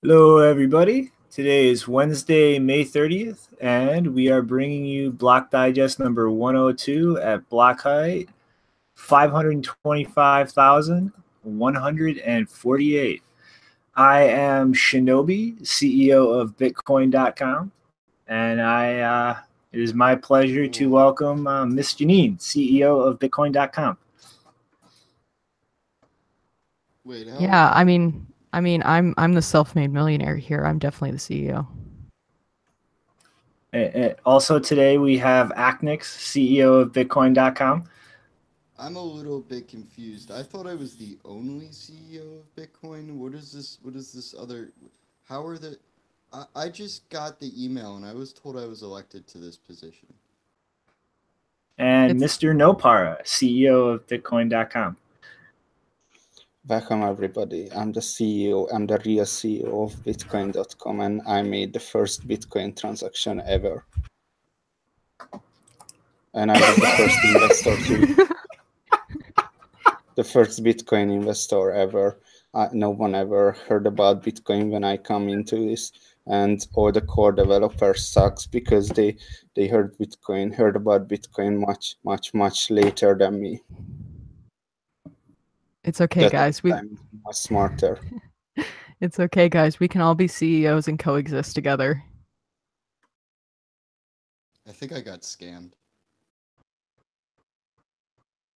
Hello, everybody. Today is Wednesday, May 30th, and we are bringing you Block Digest number 102 at block height 525,148. I am Shinobi, CEO of Bitcoin.com, and it is my pleasure to welcome Miss Janine, CEO of Bitcoin.com. Wait, how? Yeah, I'm the self-made millionaire here. I'm definitely the CEO. Also today we have Aknix, CEO of Bitcoin.com. I'm a little bit confused. I thought I was the only CEO of Bitcoin. What is this? What is this other? How are the? I just got the email and I was told I was elected to this position. And Mr. Nopara, CEO of Bitcoin.com. Welcome everybody. I'm the CEO. I'm the real CEO of Bitcoin.com, and I made the first Bitcoin transaction ever. And I was the first investor too. The first Bitcoin investor ever. No one ever heard about Bitcoin when I come into this, and all the core developers sucks because they heard about Bitcoin much later than me. It's okay, guys. I'm much smarter. It's okay, guys. We can all be CEOs and coexist together. I think I got scammed.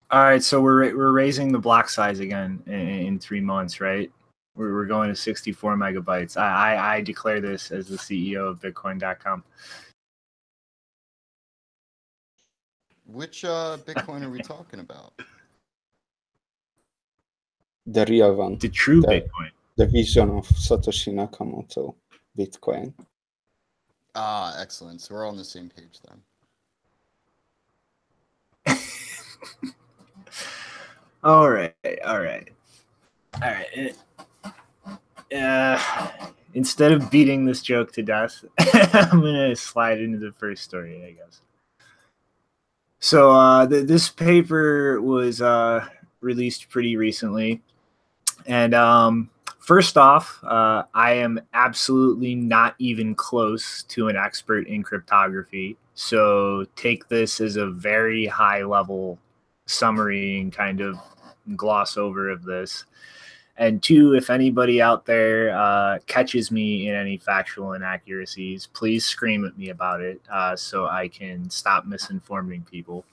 All right, so we're raising the block size again in 3 months, right? We're going to 64 megabytes. I declare this as the CEO of Bitcoin.com. Which Bitcoin are we talking about? The real one. The true Bitcoin. The vision of Satoshi Nakamoto Bitcoin. Ah, excellent. So we're all on the same page then. All right. Instead of beating this joke to death, I'm gonna slide into the first story, I guess. So this paper was released pretty recently, and first off, I am absolutely not even close to an expert in cryptography. So take this as a very high level summary and kind of gloss over of this. And two, if anybody out there catches me in any factual inaccuracies, please scream at me about it so I can stop misinforming people.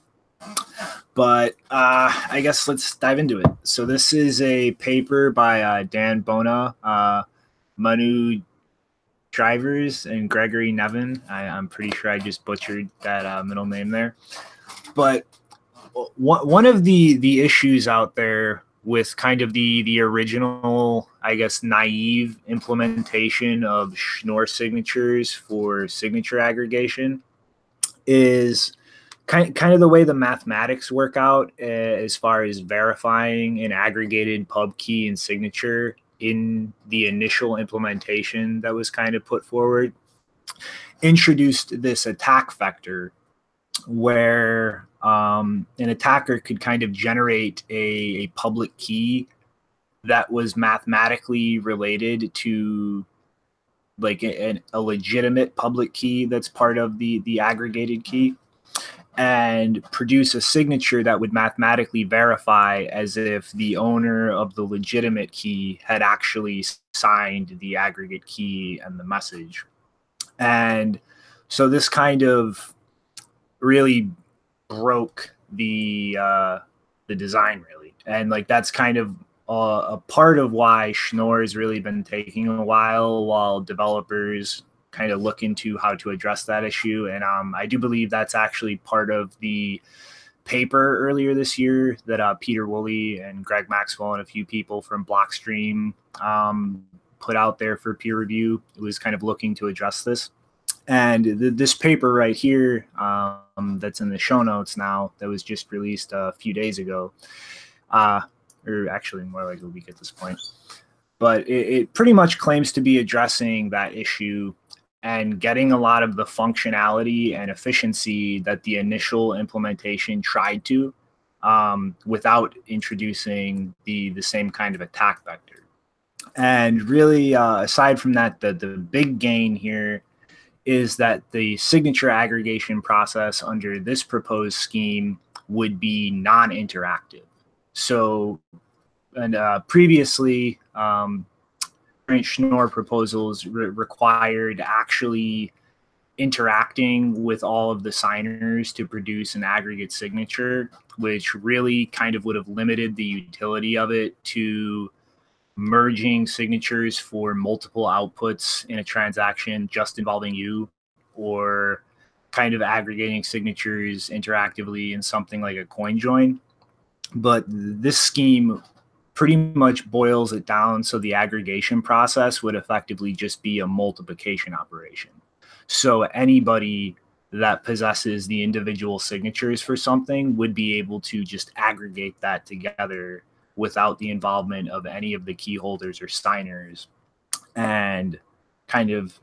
But I guess let's dive into it. So this is a paper by Dan Bona, Manu Drivers, and Gregory Nevin. I'm pretty sure I just butchered that middle name there. But one of the issues out there with kind of the original, I guess, naive implementation of Schnorr signatures for signature aggregation is kind of the way the mathematics work out as far as verifying an aggregated pub key and signature in the initial implementation that was kind of put forward, introduced this attack vector where an attacker could kind of generate a public key that was mathematically related to like a legitimate public key that's part of the aggregated key, and produce a signature that would mathematically verify as if the owner of the legitimate key had actually signed the aggregate key and the message. And so this kind of really broke the design, really. And like that's kind of a part of why Schnorr has really been taking a while developers kind of look into how to address that issue. And I do believe that's actually part of the paper earlier this year that Peter Woolley and Greg Maxwell and a few people from Blockstream put out there for peer review. It was kind of looking to address this. And this paper right here that's in the show notes now, that was just released a few days ago, or actually more like a week at this point, but it pretty much claims to be addressing that issue and getting a lot of the functionality and efficiency that the initial implementation tried to, without introducing the same kind of attack vector. And really, aside from that, the big gain here is that the signature aggregation process under this proposed scheme would be non-interactive. So, and previously, Schnorr proposals required actually interacting with all of the signers to produce an aggregate signature, which really kind of would have limited the utility of it to merging signatures for multiple outputs in a transaction just involving you, or kind of aggregating signatures interactively in something like a coin join. But this scheme pretty much boils it down so the aggregation process would effectively just be a multiplication operation. So anybody that possesses the individual signatures for something would be able to just aggregate that together without the involvement of any of the key holders or signers, and kind of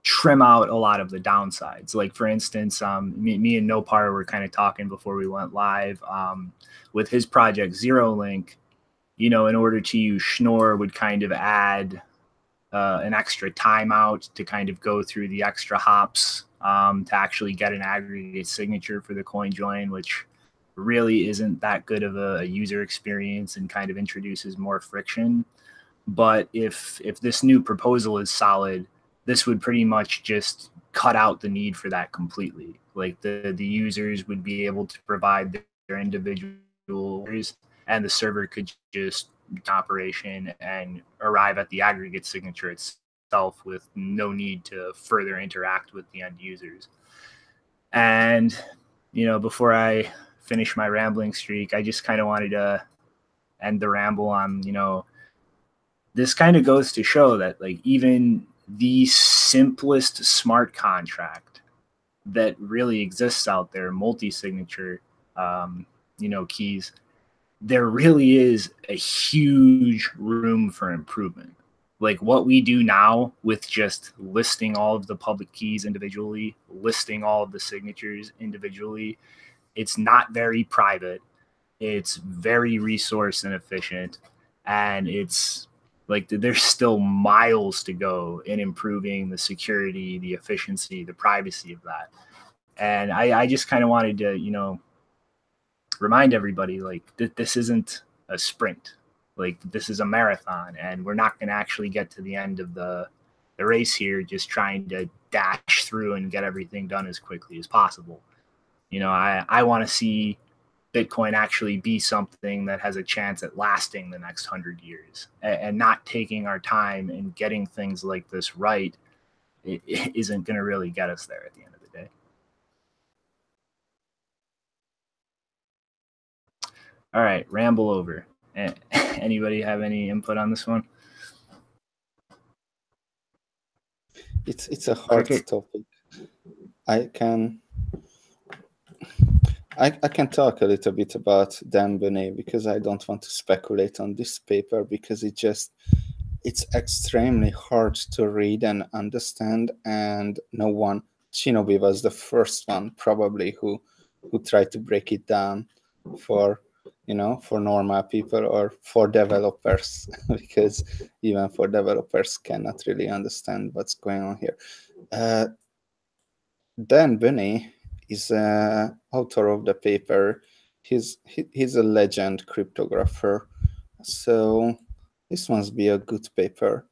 trim out a lot of the downsides. Like, for instance, me and Nopar were kind of talking before we went live with his project ZeroLink. You know, in order to use Schnorr would kind of add an extra timeout to kind of go through the extra hops to actually get an aggregate signature for the coin join, which really isn't that good of a user experience and kind of introduces more friction. But if this new proposal is solid, this would pretty much just cut out the need for that completely. Like, the users would be able to provide their individuals, and the server could just operation and arrive at the aggregate signature itself with no need to further interact with the end users. And, you know, before I finish my rambling streak, I just kind of wanted to end the ramble on, you know, this kind of goes to show that, like, even the simplest smart contract that really exists out there, multi-signature, you know, keys, there really is a huge room for improvement. Like, what we do now with just listing all of the public keys individually, listing all of the signatures individually, it's not very private. It's very resource inefficient. And it's like, there's still miles to go in improving the security, the efficiency, the privacy of that. And I just kind of wanted to, you know, remind everybody, like, that this isn't a sprint. Like, this is a marathon, and we're not going to actually get to the end of the race here just trying to dash through and get everything done as quickly as possible. You know, I want to see Bitcoin actually be something that has a chance at lasting the next 100 years, and not taking our time and getting things like this right. It isn't going to really get us there at the end of the day. All right, ramble over. Anybody have any input on this one? It's a hard topic. I can talk a little bit about Dan Benet, because I don't want to speculate on this paper, because it's extremely hard to read and understand, and no one, Shinobi was the first one probably who tried to break it down for, you know, for normal people or for developers, because even for developers cannot really understand what's going on here. Dan Benet is author of the paper. He's a legend cryptographer, so this must be a good paper.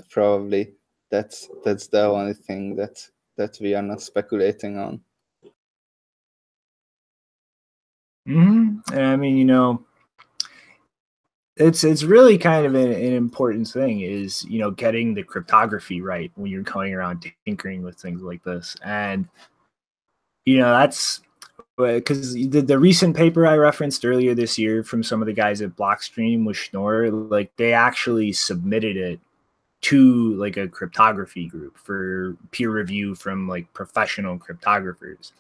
Probably that's the only thing that we are not speculating on. Mm-hmm. And I mean, you know, it's really kind of an important thing is, you know, getting the cryptography right when you're going around tinkering with things like this. And, you know, that's because the recent paper I referenced earlier this year from some of the guys at Blockstream with Schnorr, like, they actually submitted it to like a cryptography group for peer review from like professional cryptographers.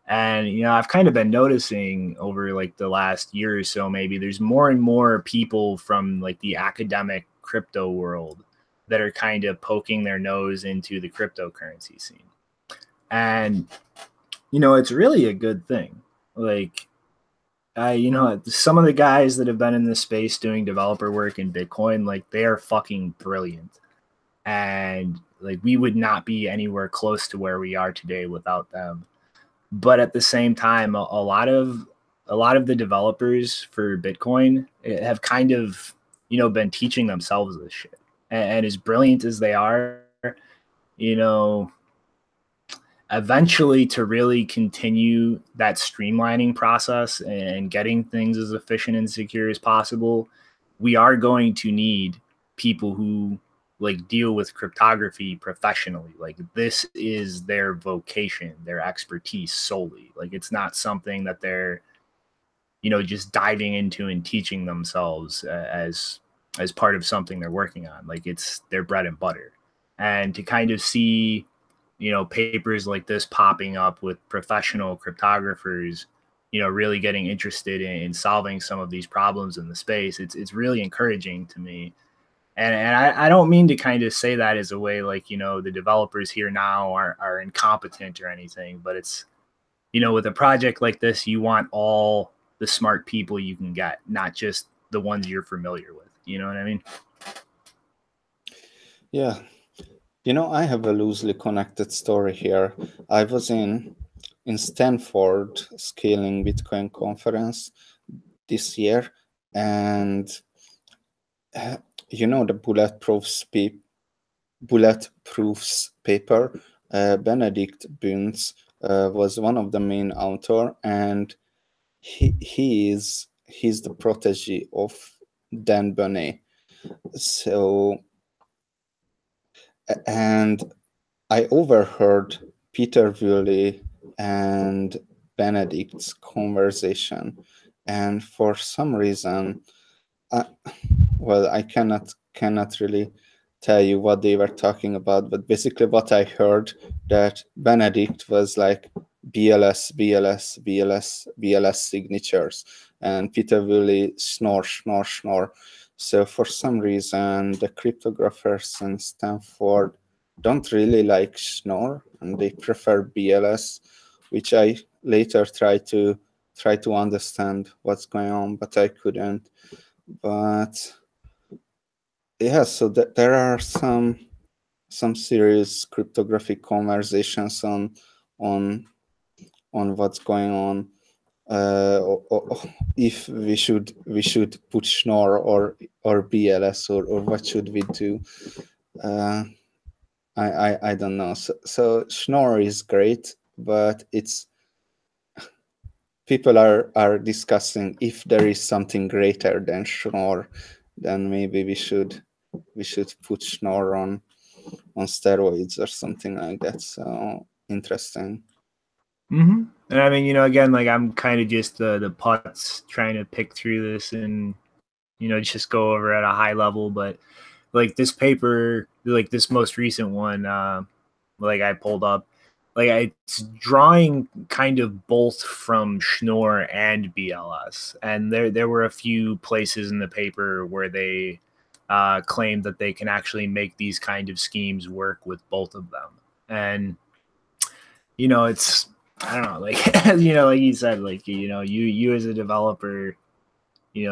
And, you know, I've kind of been noticing over like the last year or so, maybe there's more and more people from like the academic crypto world that are kind of poking their nose into the cryptocurrency scene. And, you know, it's really a good thing. Like, some of the guys that have been in this space doing developer work in Bitcoin, like they are fucking brilliant. And like we would not be anywhere close to where we are today without them. But at the same time, a lot of the developers for Bitcoin have kind of, been teaching themselves this shit. And as brilliant as they are, you know, eventually to really continue that streamlining process and getting things as efficient and secure as possible, we are going to need people who like deal with cryptography professionally. Like this is their vocation, their expertise solely. Like it's not something that they're, just diving into and teaching themselves as part of something they're working on. Like it's their bread and butter. And to kind of see, papers like this popping up with professional cryptographers, really getting interested in solving some of these problems in the space, it's really encouraging to me. And I don't mean to kind of say that as a way like, the developers here now are incompetent or anything, but it's, with a project like this, you want all the smart people you can get, not just the ones you're familiar with. You know what I mean? Yeah. I have a loosely connected story here. I was in Stanford Scaling Bitcoin conference this year, and the bulletproofs paper, Benedict Bunz was one of the main author, and he's the protege of Dan Bonnet. So, and I overheard Peter Woolley and Benedict's conversation, and for some reason, I cannot really tell you what they were talking about, but basically what I heard that Benedict was like BLS signatures, and Peter Woolley snore. So for some reason, the cryptographers in Stanford don't really like Schnorr, and they prefer BLS, which I later tried to understand what's going on, but I couldn't. But yeah, so there are some serious cryptographic conversations on what's going on. If we should put Schnorr or BLS or what should we do? I don't know. So Schnorr is great, but it's people are discussing if there is something greater than Schnorr, then maybe we should put Schnorr on steroids or something like that. So interesting. Mm-hmm. And I mean, again, like I'm kind of just the putz trying to pick through this and, just go over at a high level. But like this paper, like this most recent one, like I pulled up, like it's drawing kind of both from Schnorr and BLS. And there were a few places in the paper where they claimed that they can actually make these kind of schemes work with both of them. And, it's, I don't know, like, like you said, like, you as a developer,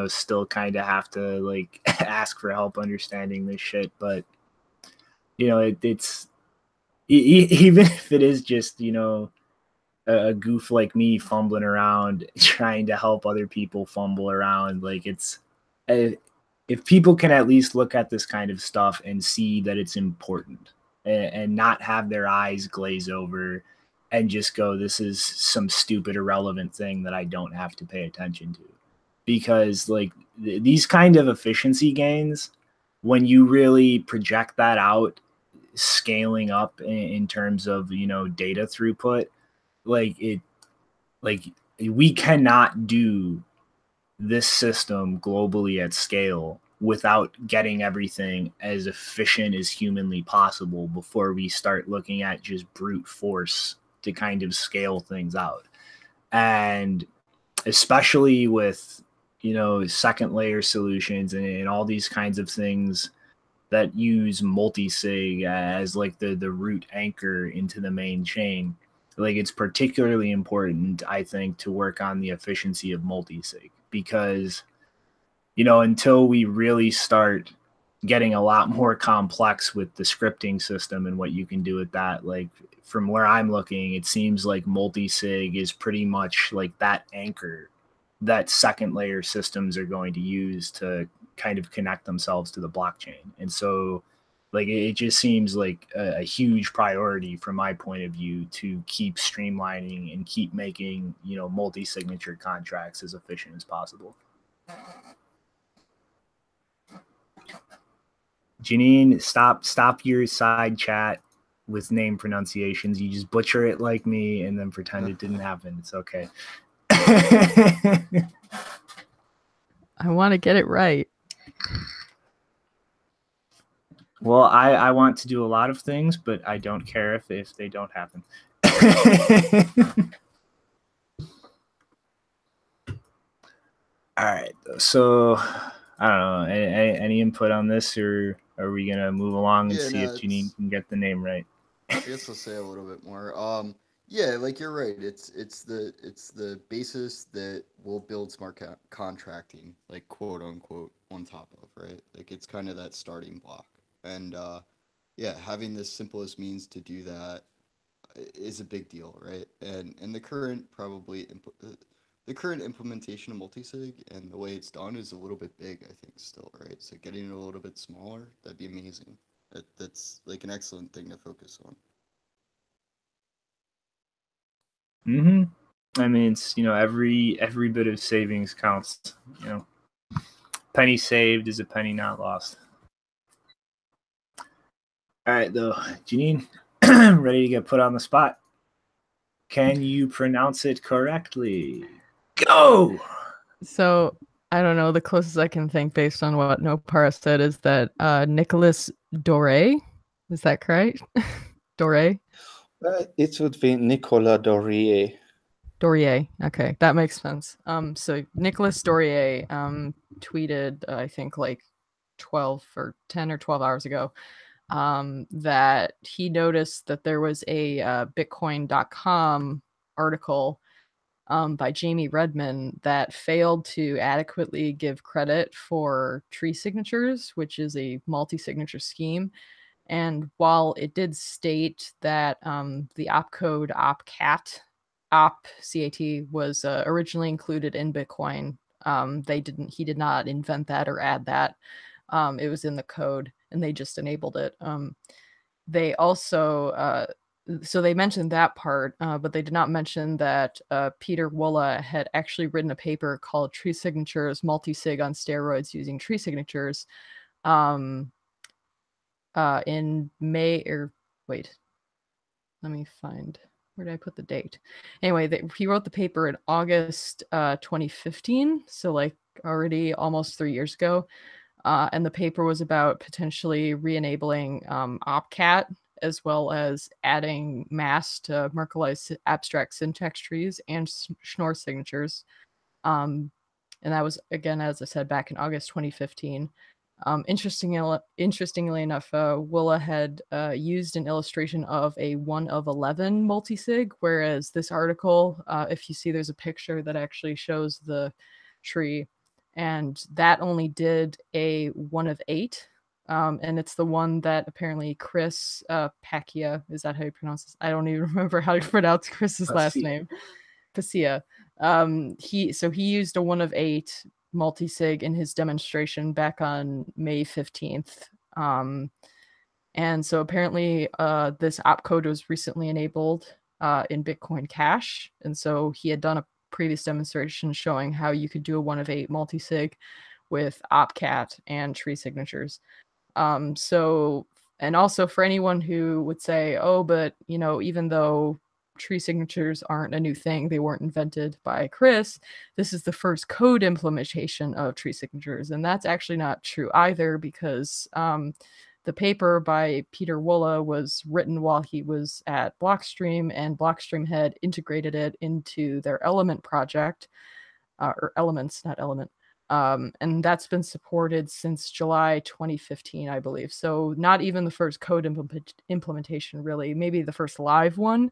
still kind of have to like ask for help understanding this shit. But, it's even if it is just, a goof like me fumbling around, trying to help other people fumble around, like it's, if people can at least look at this kind of stuff and see that it's important and not have their eyes glaze over and just go, this is some stupid, irrelevant thing that I don't have to pay attention to. Because like these kind of efficiency gains, when you really project that out, scaling up in terms of, data throughput, like we cannot do this system globally at scale without getting everything as efficient as humanly possible before we start looking at just brute force to kind of scale things out. And especially with, second layer solutions and all these kinds of things that use multisig as like the root anchor into the main chain, like it's particularly important, I think, to work on the efficiency of multisig, because, you know, until we really start getting a lot more complex with the scripting system and what you can do with that, like from where I'm looking, it seems like multisig is pretty much like that anchor that second layer systems are going to use to kind of connect themselves to the blockchain. And so like it just seems like a huge priority from my point of view to keep streamlining and keep making, you know, multi-signature contracts as efficient as possible. Janine, stop your side chat with name pronunciations. You just butcher it like me and then pretend it didn't happen. It's okay. I want to get it right. Well, I want to do a lot of things, but I don't care if they don't happen. All right. So I don't know. Any input on this, or are we gonna move along and see if Janine can get the name right? I guess I'll say a little bit more. Yeah, like you're right. It's the basis that will build smart contracting, like quote unquote, on top of, right? Like it's kind of that starting block. And yeah, having the simplest means to do that is a big deal, right? And the current the current implementation of multisig and the way it's done is a little bit big, I think, still, right? So getting it a little bit smaller, that'd be amazing. That's like an excellent thing to focus on. I mean, it's, you know, every bit of savings counts. You know, penny saved is a penny not lost. All right, though, Janine, ready to get put on the spot. Can you pronounce it correctly? Go! So I don't know. The closest I can think, based on what Nopara said, is that Nicolas Doré. Is that correct? Doré? It would be Nicolas Dorier. Dorier. Okay, that makes sense. So Nicolas Dorier tweeted, I think like 10 or 12 hours ago, that he noticed that there was a Bitcoin.com article by Jamie Redman that failed to adequately give credit for tree signatures, which is a multi-signature scheme. And while it did state that the opcode opcat was originally included in Bitcoin, he did not invent that or add that. It was in the code, and they just enabled it. They also so they mentioned that part, but they did not mention that Peter Wolla had actually written a paper called Tree Signatures Multisig on Steroids Using Tree Signatures in May, or wait, let me find, where did I put the date? Anyway, he wrote the paper in August 2015, so like already almost 3 years ago. And the paper was about potentially re-enabling opcat, as well as adding mass to Merkle's abstract syntax trees and Schnorr signatures. And that was, again, as I said, back in August 2015. Interestingly enough, Willa had used an illustration of a 1 of 11 multisig, whereas this article, if you see, there's a picture that actually shows the tree, and that only did a 1 of 8. And it's the one that apparently Chris Pacchia, is that how you pronounce this? I don't even remember how to pronounce Chris's last name. Pacchia. He used a 1 of 8 multisig in his demonstration back on May 15th. And so apparently this opcode was recently enabled in Bitcoin Cash. And so he had done a previous demonstration showing how you could do a 1 of 8 multisig with opcat and tree signatures. So, and also for anyone who would say, oh, but you know, even though tree signatures aren't a new thing, they weren't invented by Chris, this is the first code implementation of tree signatures. And that's actually not true either, because the paper by Peter Wolla was written while he was at Blockstream, and Blockstream had integrated it into their Element project, or Elements, not Element. And that's been supported since July 2015, I believe. So not even the first code implementation, really, maybe the first live one.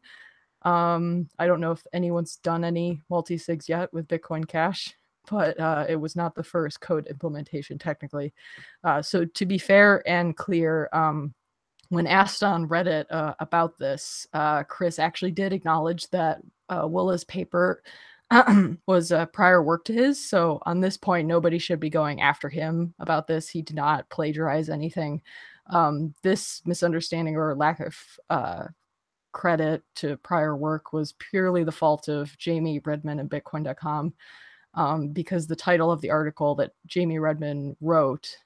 I don't know if anyone's done any multisigs yet with Bitcoin Cash, but it was not the first code implementation technically. So to be fair and clear, when asked on Reddit about this, Chris actually did acknowledge that Willa's paper was prior work to his. So on this point, nobody should be going after him about this. He did not plagiarize anything. This misunderstanding or lack of credit to prior work was purely the fault of Jamie Redmond and Bitcoin.com, because the title of the article that Jamie Redmond wrote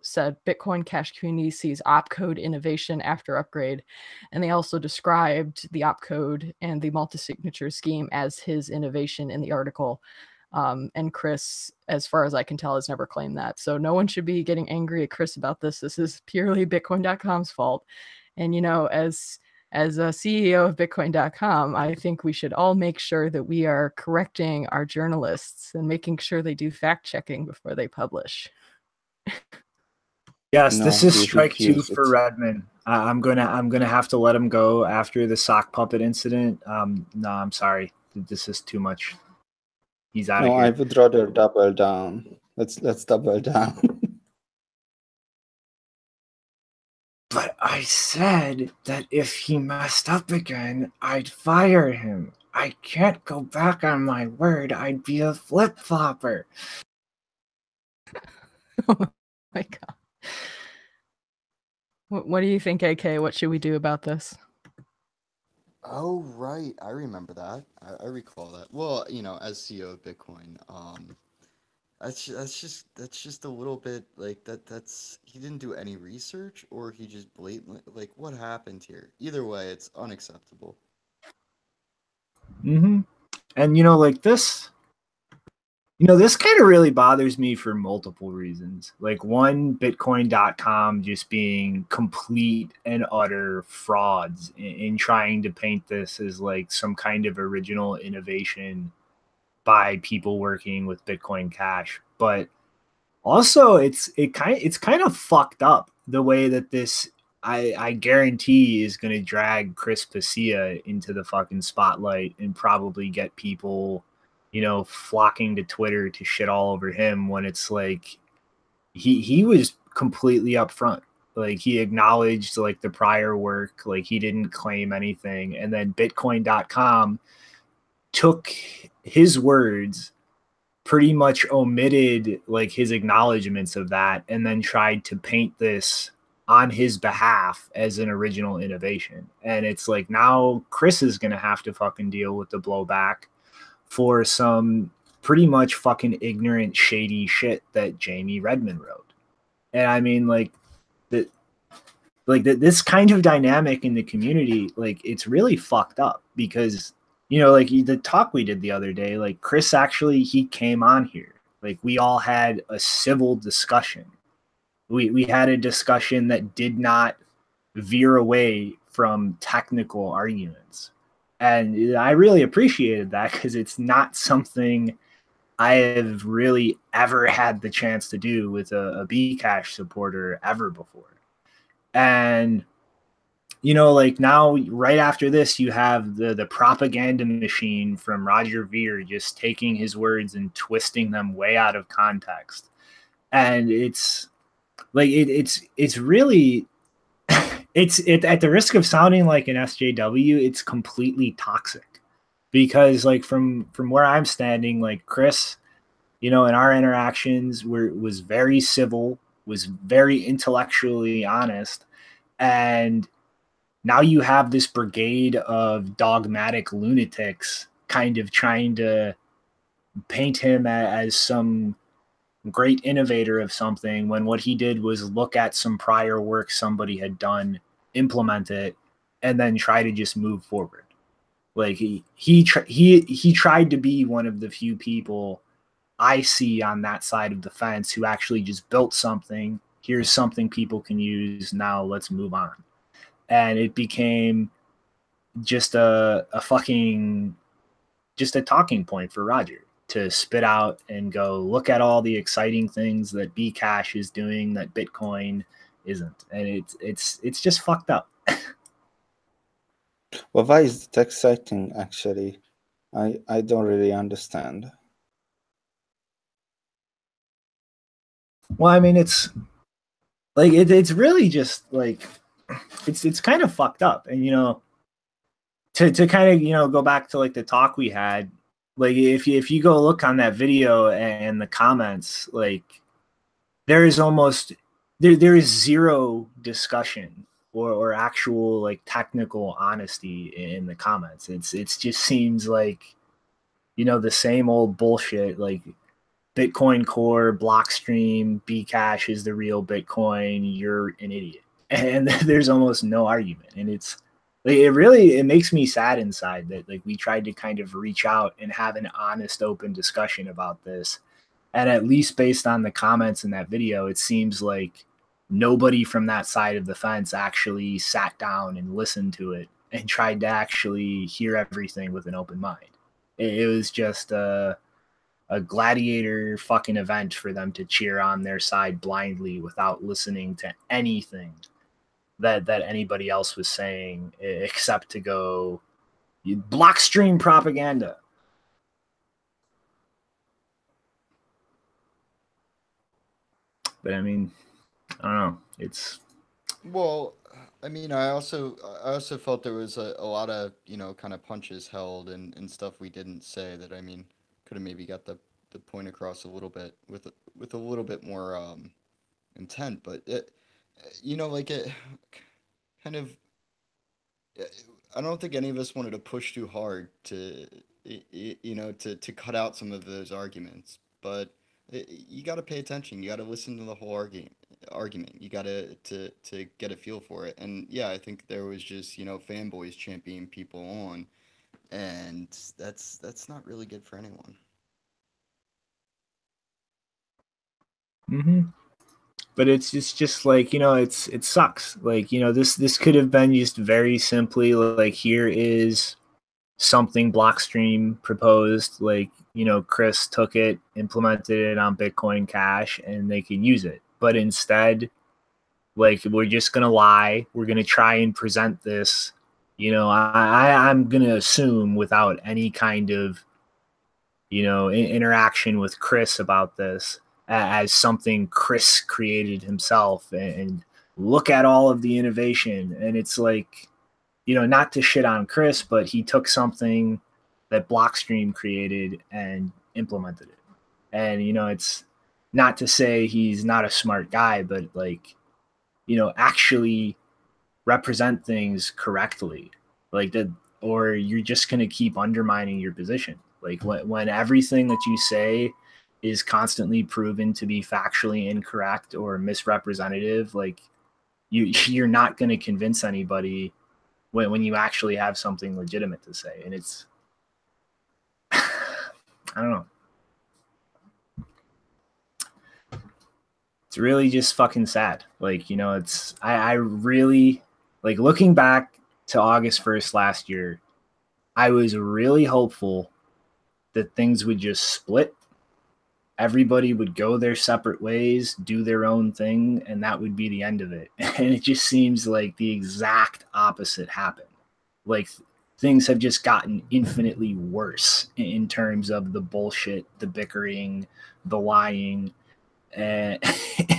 said Bitcoin Cash community sees opcode innovation after upgrade, and they also described the opcode and the multi-signature scheme as his innovation in the article. And Chris, as far as I can tell, has never claimed that. So no one should be getting angry at Chris about this. This is purely Bitcoin.com's fault. And, you know, as a CEO of Bitcoin.com, I think we should all make sure that we are correcting our journalists and making sure they do fact checking before they publish. Yes, No, this is you strike 2 refuse for it. Redmond. I'm gonna have to let him go after the sock puppet incident. No, I'm sorry. This is too much. He's out of No, here. I would rather double down. Let's double down. But I said that if he messed up again, I'd fire him. I can't go back on my word. I'd be a flip-flopper. Oh my God. What do you think, AK? What should we do about this? Oh, right. I remember that. I recall that. Well, you know, as CEO of Bitcoin, that's just a little bit like that's he didn't do any research, or he just blatantly, like, what happened here? Either way, it's unacceptable. Mm-hmm. And, like this, this kind of really bothers me for multiple reasons. Like, one, Bitcoin.com just being complete and utter frauds in trying to paint this as like some kind of original innovation by people working with Bitcoin Cash. But also, it's kind of fucked up the way that this I guarantee is going to drag Chris Pacia into the fucking spotlight and probably get people, flocking to Twitter to shit all over him, when it's like he was completely upfront. Like, he acknowledged like the prior work, like he didn't claim anything, and then Bitcoin.com took his words, pretty much omitted like his acknowledgments of that, and then tried to paint this on his behalf as an original innovation. And it's like, now Chris is going to have to fucking deal with the blowback for some pretty much fucking ignorant, shady shit that Jamie Redmond wrote. And I mean, this kind of dynamic in the community, like, it's really fucked up, because like the talk we did the other day, like Chris actually, he came on here, like we all had a civil discussion. We had a discussion that did not veer away from technical arguments, and I really appreciated that, because it's not something I have really ever had the chance to do with a Bcash supporter ever before. And like now, right after this, you have the propaganda machine from Roger Ver just taking his words and twisting them way out of context. And it's like, it's really, it's at the risk of sounding like an SJW, it's completely toxic, because like from where I'm standing, like Chris, in our interactions was very civil, was very intellectually honest. And now you have this brigade of dogmatic lunatics kind of trying to paint him as some great innovator of something, when what he did was look at some prior work somebody had done, implement it, and then try to just move forward. Like he tried to be one of the few people I see on that side of the fence who actually just built something. Here's something people can use. Now let's move on. And it became just a talking point for Roger to spit out and go, look at all the exciting things that Bcash is doing that Bitcoin isn't. And it's just fucked up. Well, why is it exciting, actually? I don't really understand. Well, I mean, it's like it's really just like it's kind of fucked up, and to kind of go back to like the talk we had, like if you go look on that video and the comments, like there is almost there is zero discussion or actual like technical honesty in the comments. It's just seems like the same old bullshit, like Bitcoin Core, Blockstream, Bcash is the real Bitcoin. You're an idiot, and there's almost no argument. And it's like it makes me sad inside that like we tried to kind of reach out and have an honest, open discussion about this, and at least based on the comments in that video, it seems like nobody from that side of the fence actually sat down and listened to it and tried to actually hear everything with an open mind. It was just a gladiator fucking event for them to cheer on their side blindly without listening to anything that anybody else was saying, except to go Blockstream propaganda. But I mean, I don't know. It's Well, I mean, I also felt there was a lot of kind of punches held and stuff we didn't say that, I mean, could have maybe got the point across a little bit with a little bit more intent, but like it kind of, I don't think any of us wanted to push too hard to to cut out some of those arguments, but you got to pay attention. You got to listen to the whole argument. You got to get a feel for it. And yeah, I think there was just fanboys championing people on, and that's not really good for anyone. mm-hmm. But it's just like it sucks. Like this could have been just very simply like, here is something Blockstream proposed. Like Chris took it, implemented it on Bitcoin Cash, and they can use it. But instead, like, we're just gonna lie. We're gonna try and present this. I'm gonna assume without any kind of interaction with Chris about this as something Chris created himself, and look at all of the innovation. And it's like, not to shit on Chris, but he took something that Blockstream created and implemented it. And it's not to say he's not a smart guy, but like, actually represent things correctly, like that, or you're just going to keep undermining your position. Like when everything that you say is constantly proven to be factually incorrect or misrepresentative, like you're not going to convince anybody when you actually have something legitimate to say. And it's, I don't know. It's really just fucking sad. Like, it's, I really, like, looking back to August 1st last year, I was really hopeful that things would just split. Everybody would go their separate ways, do their own thing, and that would be the end of it. And it just seems like the exact opposite happened. Like, things have just gotten infinitely worse in terms of the bullshit, the bickering, the lying. And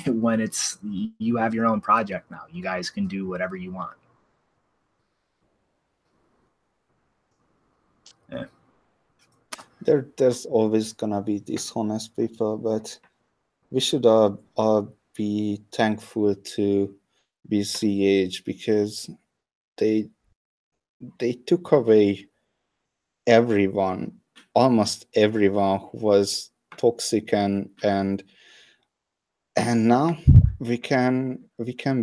when it's, you have your own project now, you guys can do whatever you want. Yeah. There's always gonna be dishonest people, but we should all be thankful to BCH, because they took away almost everyone who was toxic, and now we can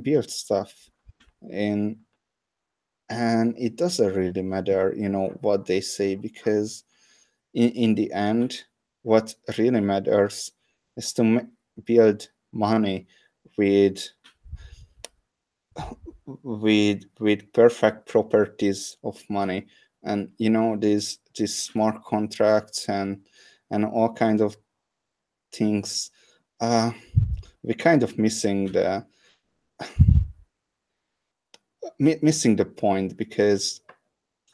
build stuff and it doesn't really matter what they say, because in the end what really matters is to build money with perfect properties of money, and these smart contracts and all kinds of things. We're kind of missing the point, because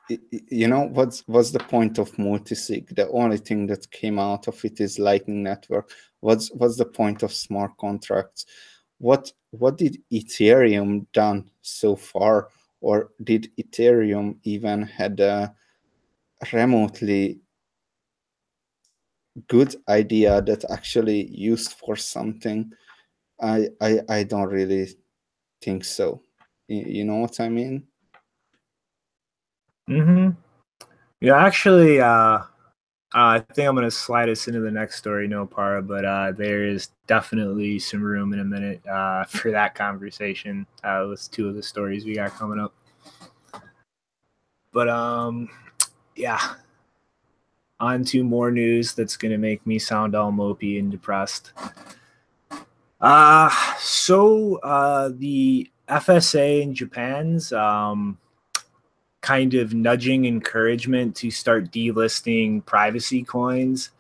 you know, what's the point of multisig? The only thing that came out of it is Lightning Network. What's the point of smart contracts? What did Ethereum done so far, or did Ethereum even had a remotely good idea that actually used for something? I don't really think so. You know what I mean? Mm-hmm. Yeah, actually, I think I'm going to slide us into the next story, no para, but there is definitely some room in a minute for that conversation with two of the stories we got coming up. But yeah, on to more news that's going to make me sound all mopey and depressed. So the FSA in Japan's kind of nudging encouragement to start delisting privacy coins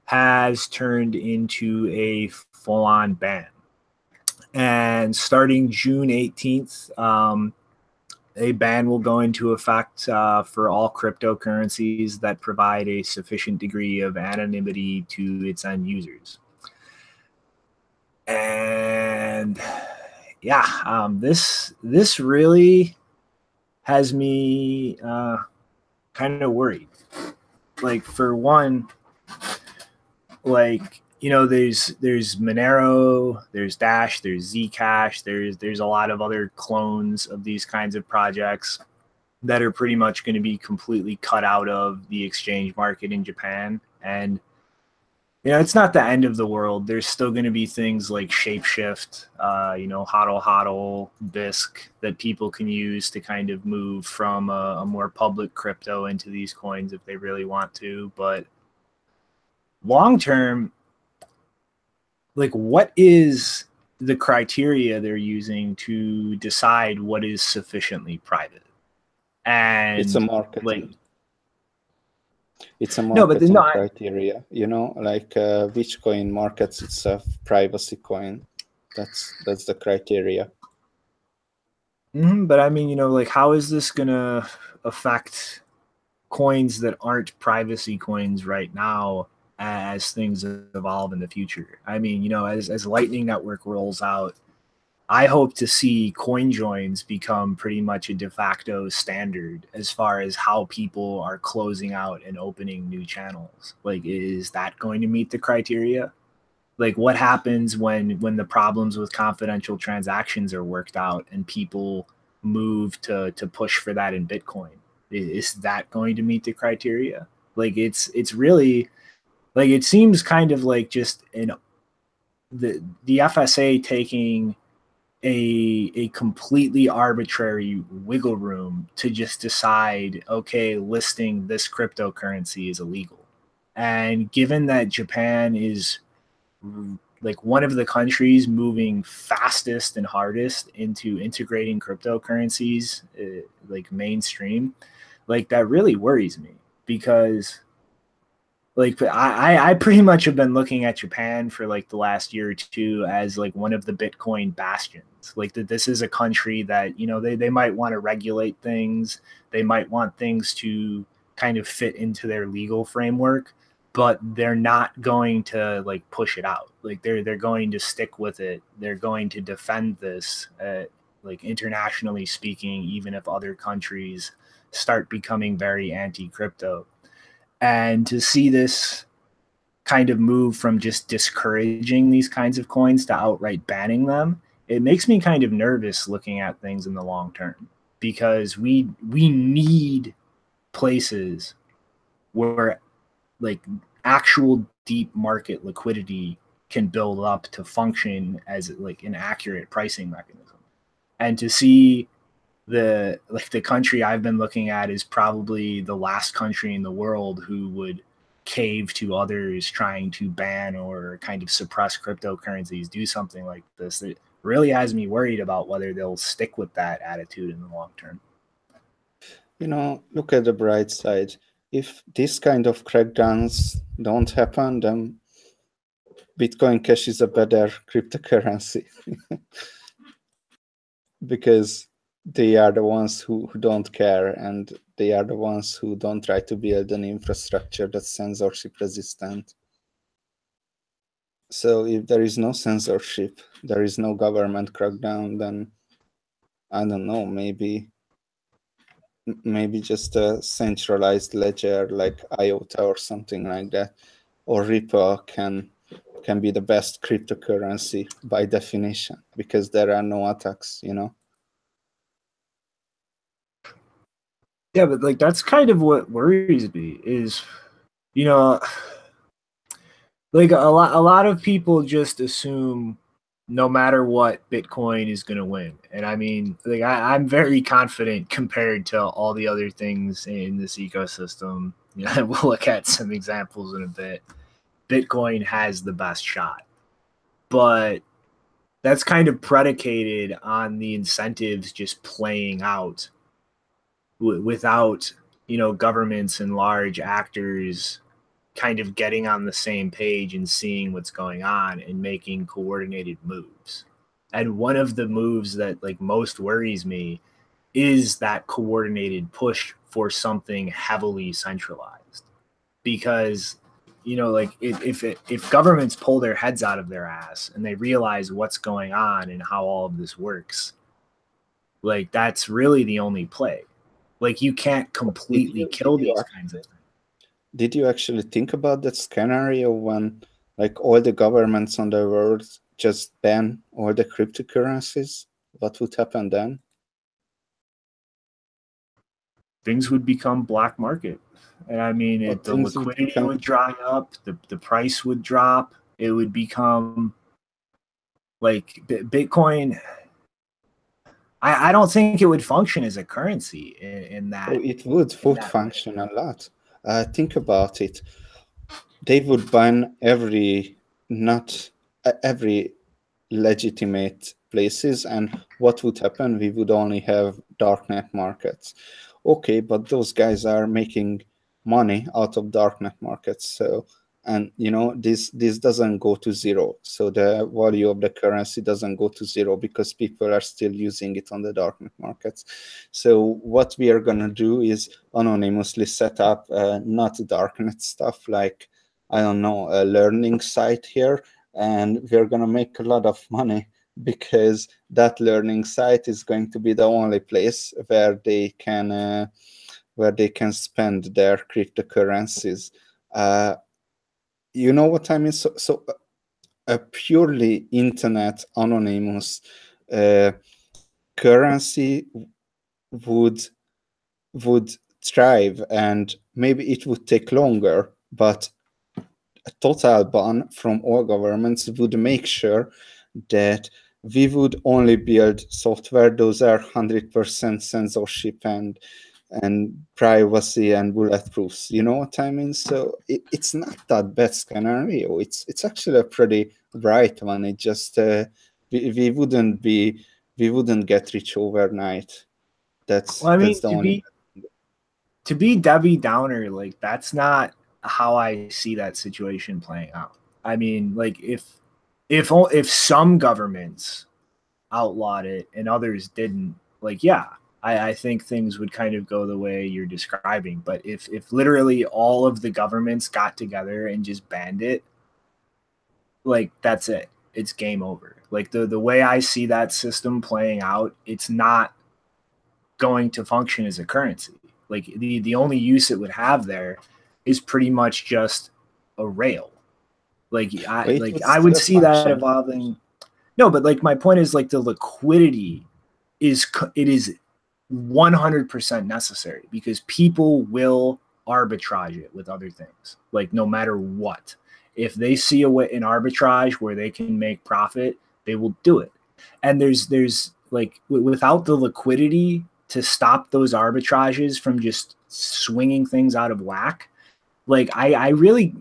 has turned into a full-on ban. And starting June 18th, a ban will go into effect for all cryptocurrencies that provide a sufficient degree of anonymity to its end users. And yeah, this really has me kind of worried. Like, for one, like, you know, there's Monero, there's Dash, there's Zcash, there's a lot of other clones of these kinds of projects that are pretty much going to be completely cut out of the exchange market in Japan. And you know, it's not the end of the world. There's still going to be things like Shapeshift, you know, HODL, BISC that people can use to kind of move from a more public crypto into these coins if they really want to. But long term, like, what is the criteria they're using to decide what is sufficiently private? And it's a marketing. Like, it's a marketing criteria, you know, like which coin markets itself privacy coin. That's the criteria. But I mean, you know, like, how is this gonna affect coins that aren't privacy coins right now as things evolve in the future? I mean, you know, as Lightning Network rolls out, I hope to see coin joins become pretty much a de facto standard as far as how people are closing out and opening new channels. Like, is that going to meet the criteria? Like, what happens when the problems with confidential transactions are worked out and people move to push for that in Bitcoin? Is that going to meet the criteria? Like, it's really, like, it seems kind of like just the FSA taking a completely arbitrary wiggle room to just decide, okay, listing this cryptocurrency is illegal. And given that Japan is like one of the countries moving fastest and hardest into integrating cryptocurrencies like mainstream, like, that really worries me, because like, I pretty much have been looking at Japan for like the last year or two as like one of the Bitcoin bastions. Like, that this is a country that, you know, they might want to regulate things. They might want things to kind of fit into their legal framework, but they're not going to like push it out. Like, they're going to stick with it. They're going to defend this, like, internationally speaking, even if other countries start becoming very anti-crypto. And to see this kind of move from just discouraging these kinds of coins to outright banning them, it makes me kind of nervous looking at things in the long term, because we need places where like actual deep market liquidity can build up to function as like an accurate pricing mechanism. And to see the country I've been looking at is probably the last country in the world who would cave to others trying to ban or kind of suppress cryptocurrencies, do something like this. It really has me worried about whether they'll stick with that attitude in the long term. You know, look at the bright side. If this kind of crackdowns don't happen, then Bitcoin Cash is a better cryptocurrency. Because they are the ones who don't care, and they are the ones who don't try to build an infrastructure that's censorship resistant. So if there is no censorship, there is no government crackdown, then I don't know, maybe just a centralized ledger like IOTA or something like that, or Ripple can be the best cryptocurrency by definition, because there are no attacks, you know? Yeah, but like that's kind of what worries me is, you know, like a lot of people just assume no matter what, Bitcoin is going to win. And I mean, like I'm very confident compared to all the other things in this ecosystem. You know, we'll look at some examples in a bit. Bitcoin has the best shot, but that's kind of predicated on the incentives just playing out without, you know, governments and large actors kind of getting on the same page and seeing what's going on and making coordinated moves. And one of the moves that like most worries me is that coordinated push for something heavily centralized. Because, you know, like if governments pull their heads out of their ass and they realize what's going on and how all of this works, like that's really the only play. Like you can't completely kill these kinds of things. Did you actually think about that scenario when like all the governments on the world just ban all the cryptocurrencies? What would happen then? Things would become black market. And I mean, the liquidity would dry up, the price would drop. It would become like Bitcoin. I don't think it would function as a currency in that. Oh, it would function a lot. Think about it. They would ban every legitimate places, and what would happen? We would only have darknet markets. Okay, but those guys are making money out of darknet markets. So, and you know, this doesn't go to zero. So the value of the currency doesn't go to zero because people are still using it on the darknet markets. So what we are gonna do is anonymously set up not darknet stuff like, I don't know, a learning site here, and we're gonna make a lot of money because that learning site is going to be the only place where they can spend their cryptocurrencies. You know what I mean? So a purely internet anonymous currency would thrive, and maybe it would take longer, but a total ban from all governments would make sure that we would only build software those are 100% censorship and privacy and bulletproofs. You know what I mean? So it's not that bad scenario. It's actually a pretty bright one. It just we wouldn't get rich overnight. That's well, I mean, that's the only. To be Debbie Downer, like that's not how I see that situation playing out. I mean, like if some governments outlawed it and others didn't, like yeah, I think things would kind of go the way you're describing. But if literally all of the governments got together and just banned it, like that's it. It's game over. Like the way I see that system playing out, it's not going to function as a currency. Like the only use it would have there is pretty much just a rail. Like I would see that evolving. No, but like my point is like the liquidity is 100% necessary because people will arbitrage it with other things. Like no matter what, if they see an arbitrage where they can make profit, they will do it. And there's like without the liquidity to stop those arbitrages from just swinging things out of whack, like I really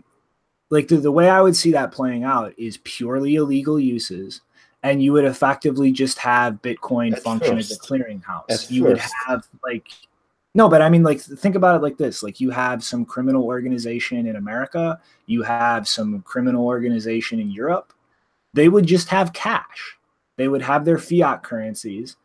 like the way I would see that playing out is purely illegal uses, and you would effectively just have Bitcoin function as a clearinghouse. You would have like no, but I mean like think about it like this: like you have some criminal organization in America, you have some criminal organization in Europe. They would just have cash. They would have their fiat currencies.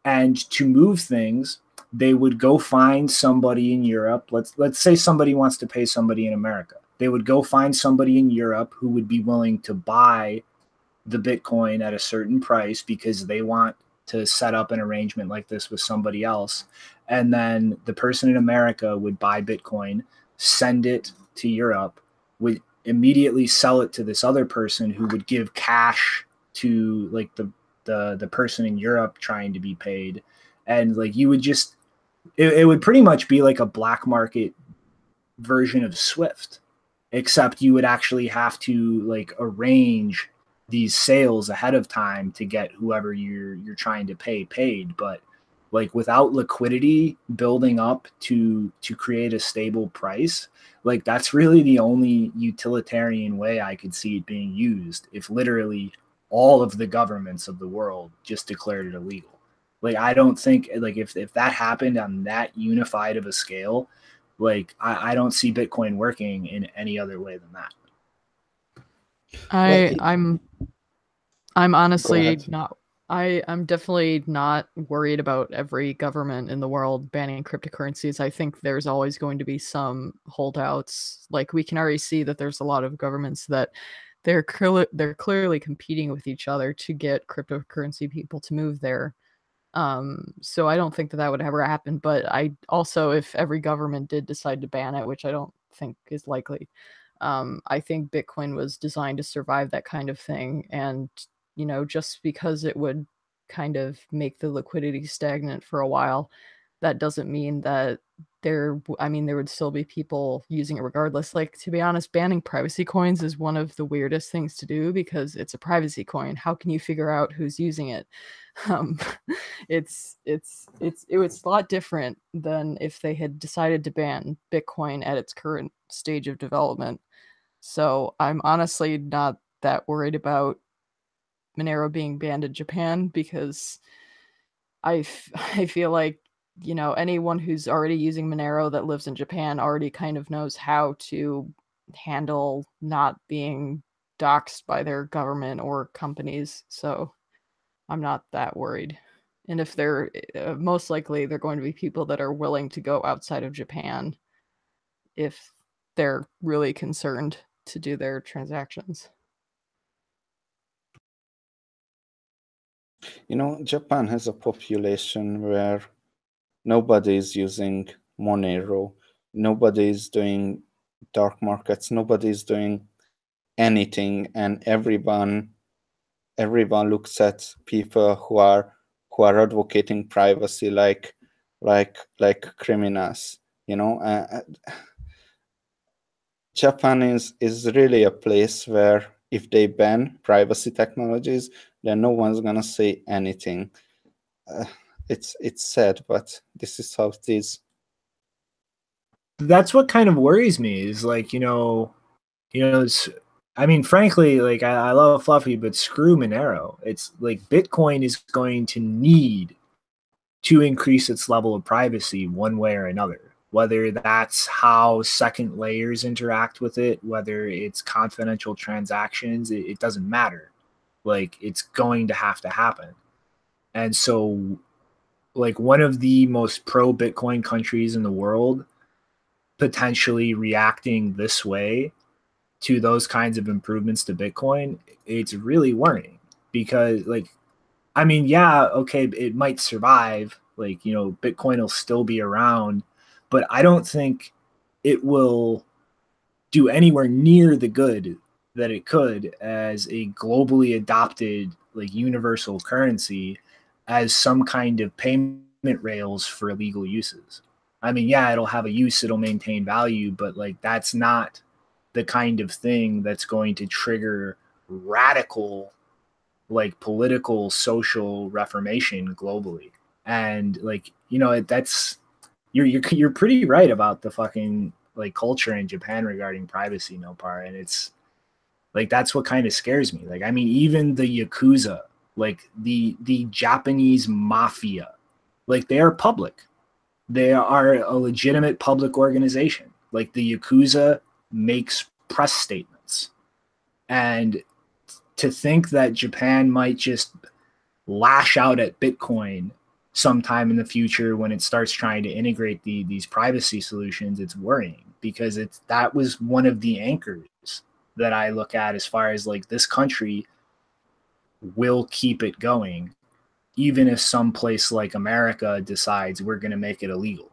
And to move things, they would go find somebody in Europe. Let's say somebody wants to pay somebody in America. They would go find somebody in Europe who would be willing to buy the Bitcoin at a certain price because they want to set up an arrangement like this with somebody else. And then the person in America would buy Bitcoin, send it to Europe, would immediately sell it to this other person who would give cash to like the person in Europe trying to be paid. And like you would just, it would pretty much be like a black market version of Swift, except you would actually have to like arrange these sales ahead of time to get whoever you're trying to pay paid. But like without liquidity building up to create a stable price, like that's really the only utilitarian way I could see it being used, if literally all of the governments of the world just declared it illegal. Like I don't think like if that happened on that unified of a scale, like I don't see Bitcoin working in any other way than that. I'm honestly not. I'm definitely not worried about every government in the world banning cryptocurrencies. I think there's always going to be some holdouts. Like we can already see that there's a lot of governments that they're clearly competing with each other to get cryptocurrency people to move there. So I don't think that would ever happen. But I also, if every government did decide to ban it, which I don't think is likely, I think Bitcoin was designed to survive that kind of thing. And just because it would kind of make the liquidity stagnant for a while, that doesn't mean that there would still be people using it regardless. Like, to be honest, banning privacy coins is one of the weirdest things to do because it's a privacy coin. How can you figure out who's using it? It's a lot different than if they had decided to ban Bitcoin at its current stage of development. So I'm honestly not that worried about Monero being banned in Japan because I feel like, anyone who's already using Monero that lives in Japan already kind of knows how to handle not being doxxed by their government or companies. So I'm not that worried. And if they're most likely, they're going to be people that are willing to go outside of Japan if they're really concerned to do their transactions. Japan has a population where nobody is using Monero, nobody is doing dark markets, nobody is doing anything, and everyone looks at people who are advocating privacy like criminals. Japan is really a place where if they ban privacy technologies, then no one's gonna say anything. It's sad, but this is how it is. That's what kind of worries me is like, it's, frankly, like I love Fluffy, but screw Monero. It's like Bitcoin is going to need to increase its level of privacy one way or another, whether that's how second layers interact with it, whether it's confidential transactions, it doesn't matter. Like it's going to have to happen. And so like one of the most pro Bitcoin countries in the world potentially reacting this way to those kinds of improvements to Bitcoin, it's really worrying because okay, it might survive. Like, Bitcoin will still be around, but I don't think it will do anywhere near the good that it could as a globally adopted, like universal currency as some kind of payment rails for illegal uses. It'll have a use, it'll maintain value, but like that's not the kind of thing that's going to trigger radical like political social reformation globally. And like that's you're pretty right about the fucking like culture in Japan regarding privacy, Nopar, and it's like that's what kind of scares me. Like even the Yakuza, like the Japanese mafia, like they are public. They are a legitimate public organization. Like the Yakuza makes press statements. And to think that Japan might just lash out at Bitcoin sometime in the future when it starts trying to integrate these privacy solutions, it's worrying, because that was one of the anchors that I look at as far as like this country will keep it going, even if some place like America decides we're going to make it illegal.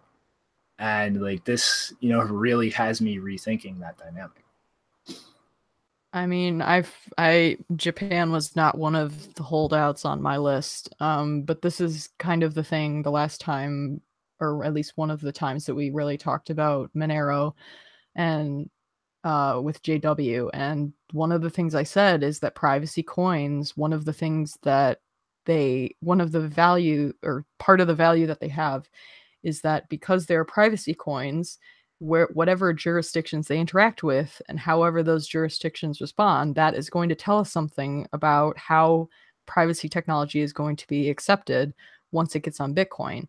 And like this, really has me rethinking that dynamic. I mean, Japan was not one of the holdouts on my list, but this is kind of the thing. The last time, or at least one of the times that we really talked about Monero, and with JW, and one of the things I said is that privacy coins, one of the value, or part of the value that they have, is that because they're privacy coins, where whatever jurisdictions they interact with and however those jurisdictions respond, that is going to tell us something about how privacy technology is going to be accepted once it gets on Bitcoin.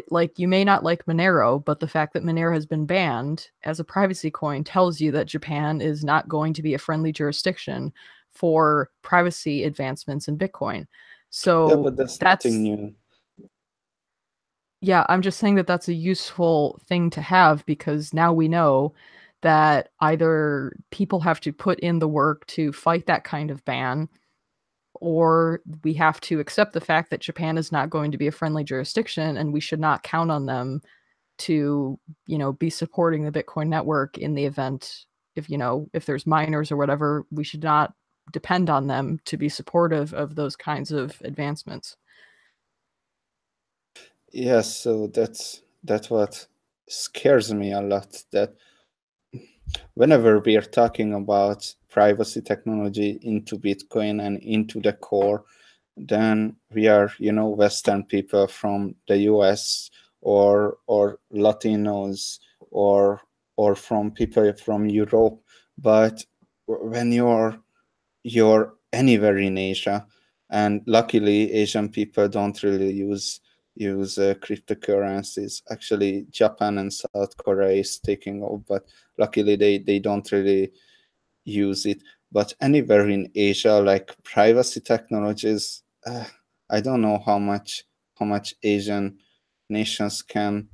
Like, you may not like Monero, but the fact that Monero has been banned as a privacy coin tells you that Japan is not going to be a friendly jurisdiction for privacy advancements in Bitcoin. So yeah, but that's nothing new. Yeah, I'm just saying that that's a useful thing to have, because now we know that either people have to put in the work to fight that kind of ban, or we have to accept the fact that Japan is not going to be a friendly jurisdiction, and we should not count on them to, be supporting the Bitcoin network in the event if there's miners or whatever, we should not depend on them to be supportive of those kinds of advancements. Yes, so that's what scares me a lot, that whenever we are talking about privacy technology into Bitcoin and into the core, then we are, Western people from the US or Latinos or from people from Europe. But when you're anywhere in Asia, and luckily Asian people don't really use cryptocurrencies. Actually, Japan and South Korea is taking off, but luckily they don't really use it. But anywhere in Asia, like privacy technologies, I don't know how much Asian nations can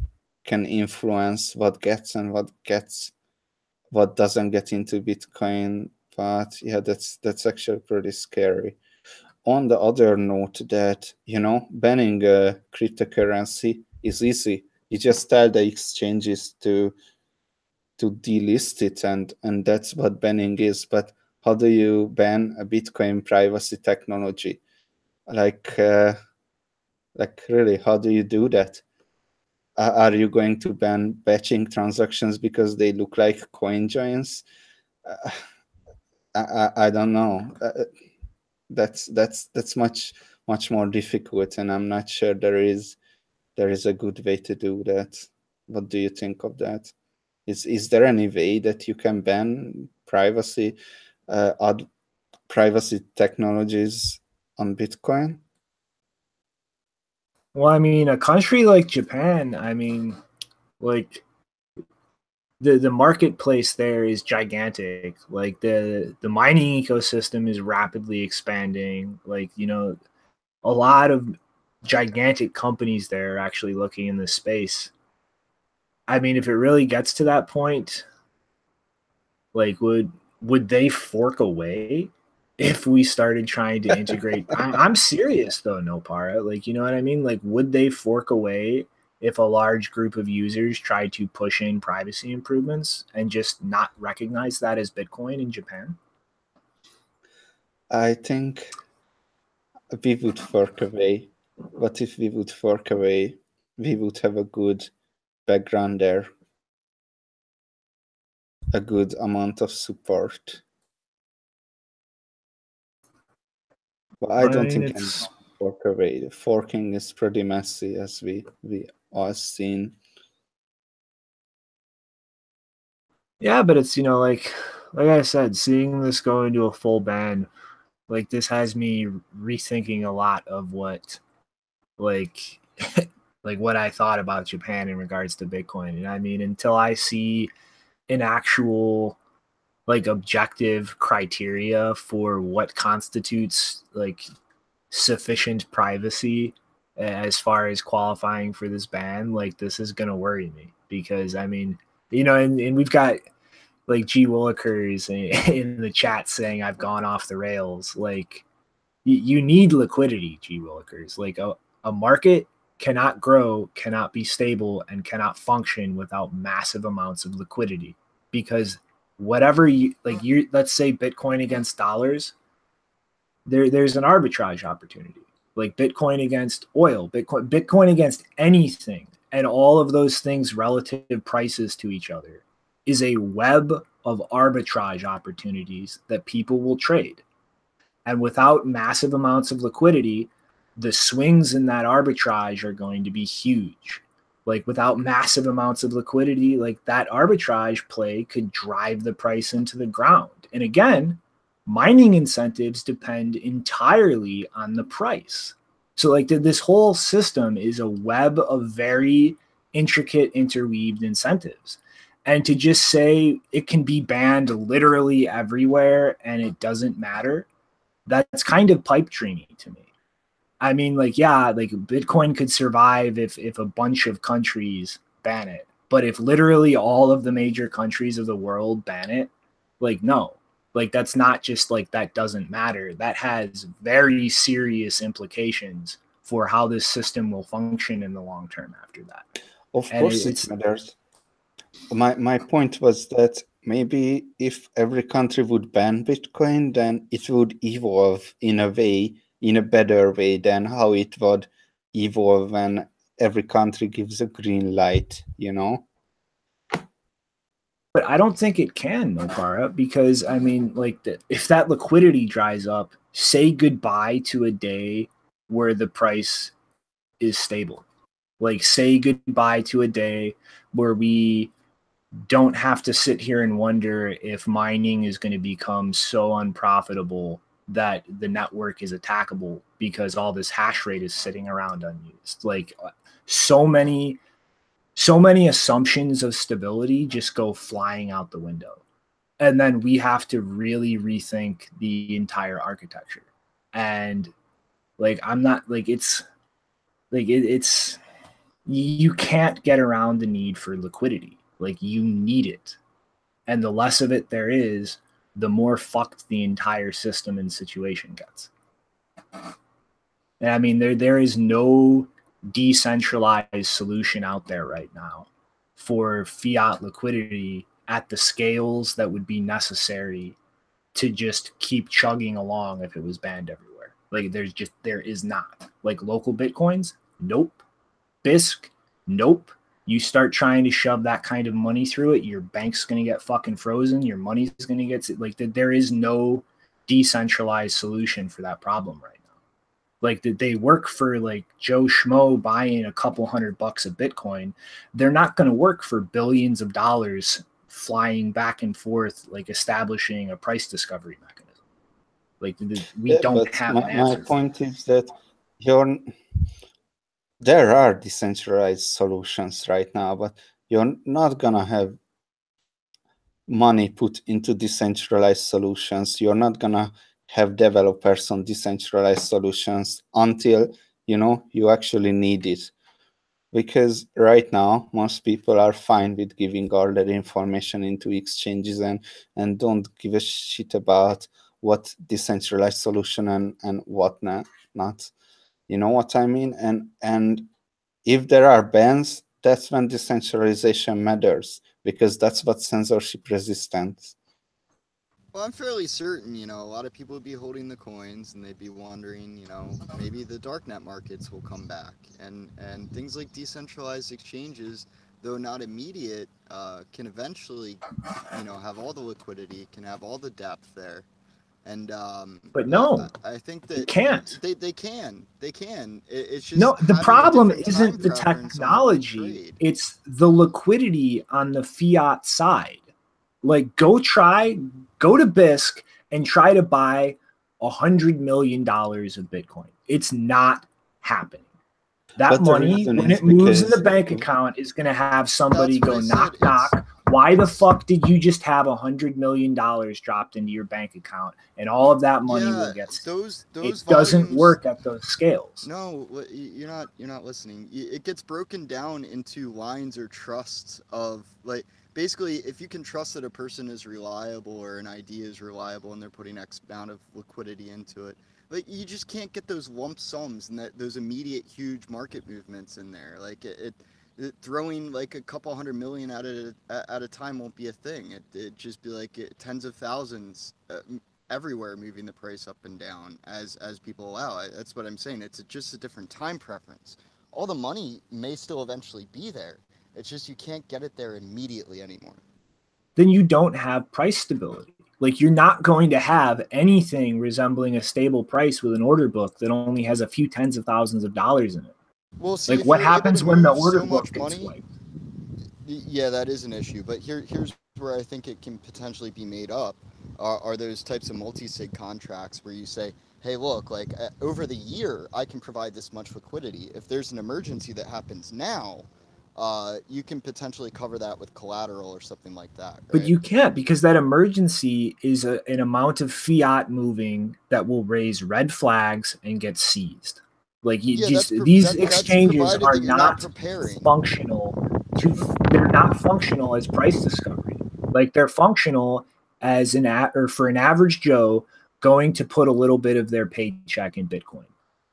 influence what gets and what doesn't get into Bitcoin. But yeah, that's actually pretty scary. On the other note, that banning a cryptocurrency is easy. You just tell the exchanges to delist it, and that's what banning is. But how do you ban a Bitcoin privacy technology? Like really, how do you do that? Are you going to ban batching transactions because they look like coin joins? I don't know. That's much more difficult, and I'm not sure there is a good way to do that. What do you think of that? Is there any way that you can ban privacy technologies on Bitcoin? Well, I mean, a country like Japan, I mean, like the marketplace there is gigantic. Like the mining ecosystem is rapidly expanding. Like, a lot of gigantic companies there are actually looking in this space. I mean, if it really gets to that point, like would they fork away if we started trying to integrate? I'm serious though, Nopara. Like, you know what I mean? Like, would they fork away if a large group of users tried to push in privacy improvements and just not recognize that as Bitcoin in Japan? I think we would fork away. But if we would fork away, we would have a good background there, a good amount of support. But I don't think it's fork away. The forking is pretty messy, as we all seen. Yeah, but it's, like I said, seeing this go into a full ban, like this has me rethinking a lot of what, like, like what I thought about Japan in regards to Bitcoin. And I mean, until I see an actual like objective criteria for what constitutes like sufficient privacy as far as qualifying for this ban. Like, this is gonna worry me because I mean, you know, and we've got like G Willikers in the chat saying I've gone off the rails. Like, you need liquidity, G Willikers. Like a market cannot grow, cannot be stable, and cannot function without massive amounts of liquidity. Because whatever you like, you let's say Bitcoin against dollars, there's an arbitrage opportunity. Like Bitcoin against oil, Bitcoin against anything, and all of those things relative prices to each other is a web of arbitrage opportunities that people will trade. And without massive amounts of liquidity, the swings in that arbitrage are going to be huge. Like without massive amounts of liquidity, like that arbitrage play could drive the price into the ground. And again, mining incentives depend entirely on the price. So like this whole system is a web of very intricate interweaved incentives. And to just say it can be banned literally everywhere and it doesn't matter, that's kind of pipe dreamy to me. I mean, like, yeah, like Bitcoin could survive if a bunch of countries ban it. But if literally all of the major countries of the world ban it, like, no. Like, that's not just like that doesn't matter. That has very serious implications for how this system will function in the long term after that. Of course it matters. My point was that maybe if every country would ban Bitcoin, then it would evolve in a way, in a better way than how it would evolve when every country gives a green light, you know? But I don't think it can, Nopara, because I mean, like, if that liquidity dries up, say goodbye to a day where the price is stable. Like, say goodbye to a day where we don't have to sit here and wonder if mining is going to become so unprofitable that the network is attackable because all this hash rate is sitting around unused. Like, so many assumptions of stability just go flying out the window. And then we have to really rethink the entire architecture. And like, I'm not like, it's like, it's, you can't get around the need for liquidity. Like, you need it. And the less of it there is, the more fucked the entire system and situation gets. And I mean, there is no decentralized solution out there right now for fiat liquidity at the scales that would be necessary to just keep chugging along if it was banned everywhere. Like, there is not. Like, local Bitcoins, nope. BISC, nope. You start trying to shove that kind of money through it, your bank's going to get fucking frozen. Your money's going to get like, there is no decentralized solution for that problem right now. Like, they work for like Joe Schmo buying a couple $100 of Bitcoin. They're not going to work for billions of dollars flying back and forth, like establishing a price discovery mechanism. Like, we don't have an answer. My point is that there are decentralized solutions right now, but you're not gonna have money put into decentralized solutions. You're not gonna have developers on decentralized solutions until, you know, you actually need it. Because right now, most people are fine with giving all their information into exchanges and don't give a shit about what decentralized solution and what not. You know what I mean? And if there are bans, that's when decentralization matters, because that's what censorship resistance. Well, I'm fairly certain, you know, a lot of people would be holding the coins and they'd be wondering, you know, maybe the darknet markets will come back. And things like decentralized exchanges, though not immediate, can eventually, you know, have all the liquidity, can have all the depth there. And but no, I think that it can't. They can. It's just no. The problem isn't the technology; it's the liquidity on the fiat side. Like, go to BISC and try to buy $100 million of Bitcoin. It's not happening. That But the money, reason when is it moves in because the bank account, is going to have somebody That's what go I said. knock, knock. Why the fuck did you just have $100 million dropped into your bank account and all of that money will get seized? Those It doesn't volumes work at those scales. No, you're not listening. It gets broken down into lines or trusts of, like, basically, if you can trust that a person is reliable or an idea is reliable and they're putting X amount of liquidity into it, like, you just can't get those lump sums and those immediate huge market movements in there. Like throwing like a couple $100 million at a time won't be a thing. It just be like tens of thousands. Everywhere moving the price up and down as people allow. That's what I'm saying. It's just a different time preference. All the money may still eventually be there. It's just you can't get it there immediately anymore. Then you don't have price stability. Like, you're not going to have anything resembling a stable price with an order book that only has a few tens of thousands of dollars in it. Well, see, like, what happens when the order so book much gets money? wiped? Yeah, that is an issue. But here's where I think it can potentially be made up. Are those types of multi-sig contracts where you say, hey, look, like over the year, I can provide this much liquidity. If there's an emergency that happens now, you can potentially cover that with collateral or something like that. Right? But you can't, because that emergency is an amount of fiat moving that will raise red flags and get seized. Like, these exchanges are not functional. They're not functional as price discovery. Like, they're functional as for an average Joe going to put a little bit of their paycheck in Bitcoin.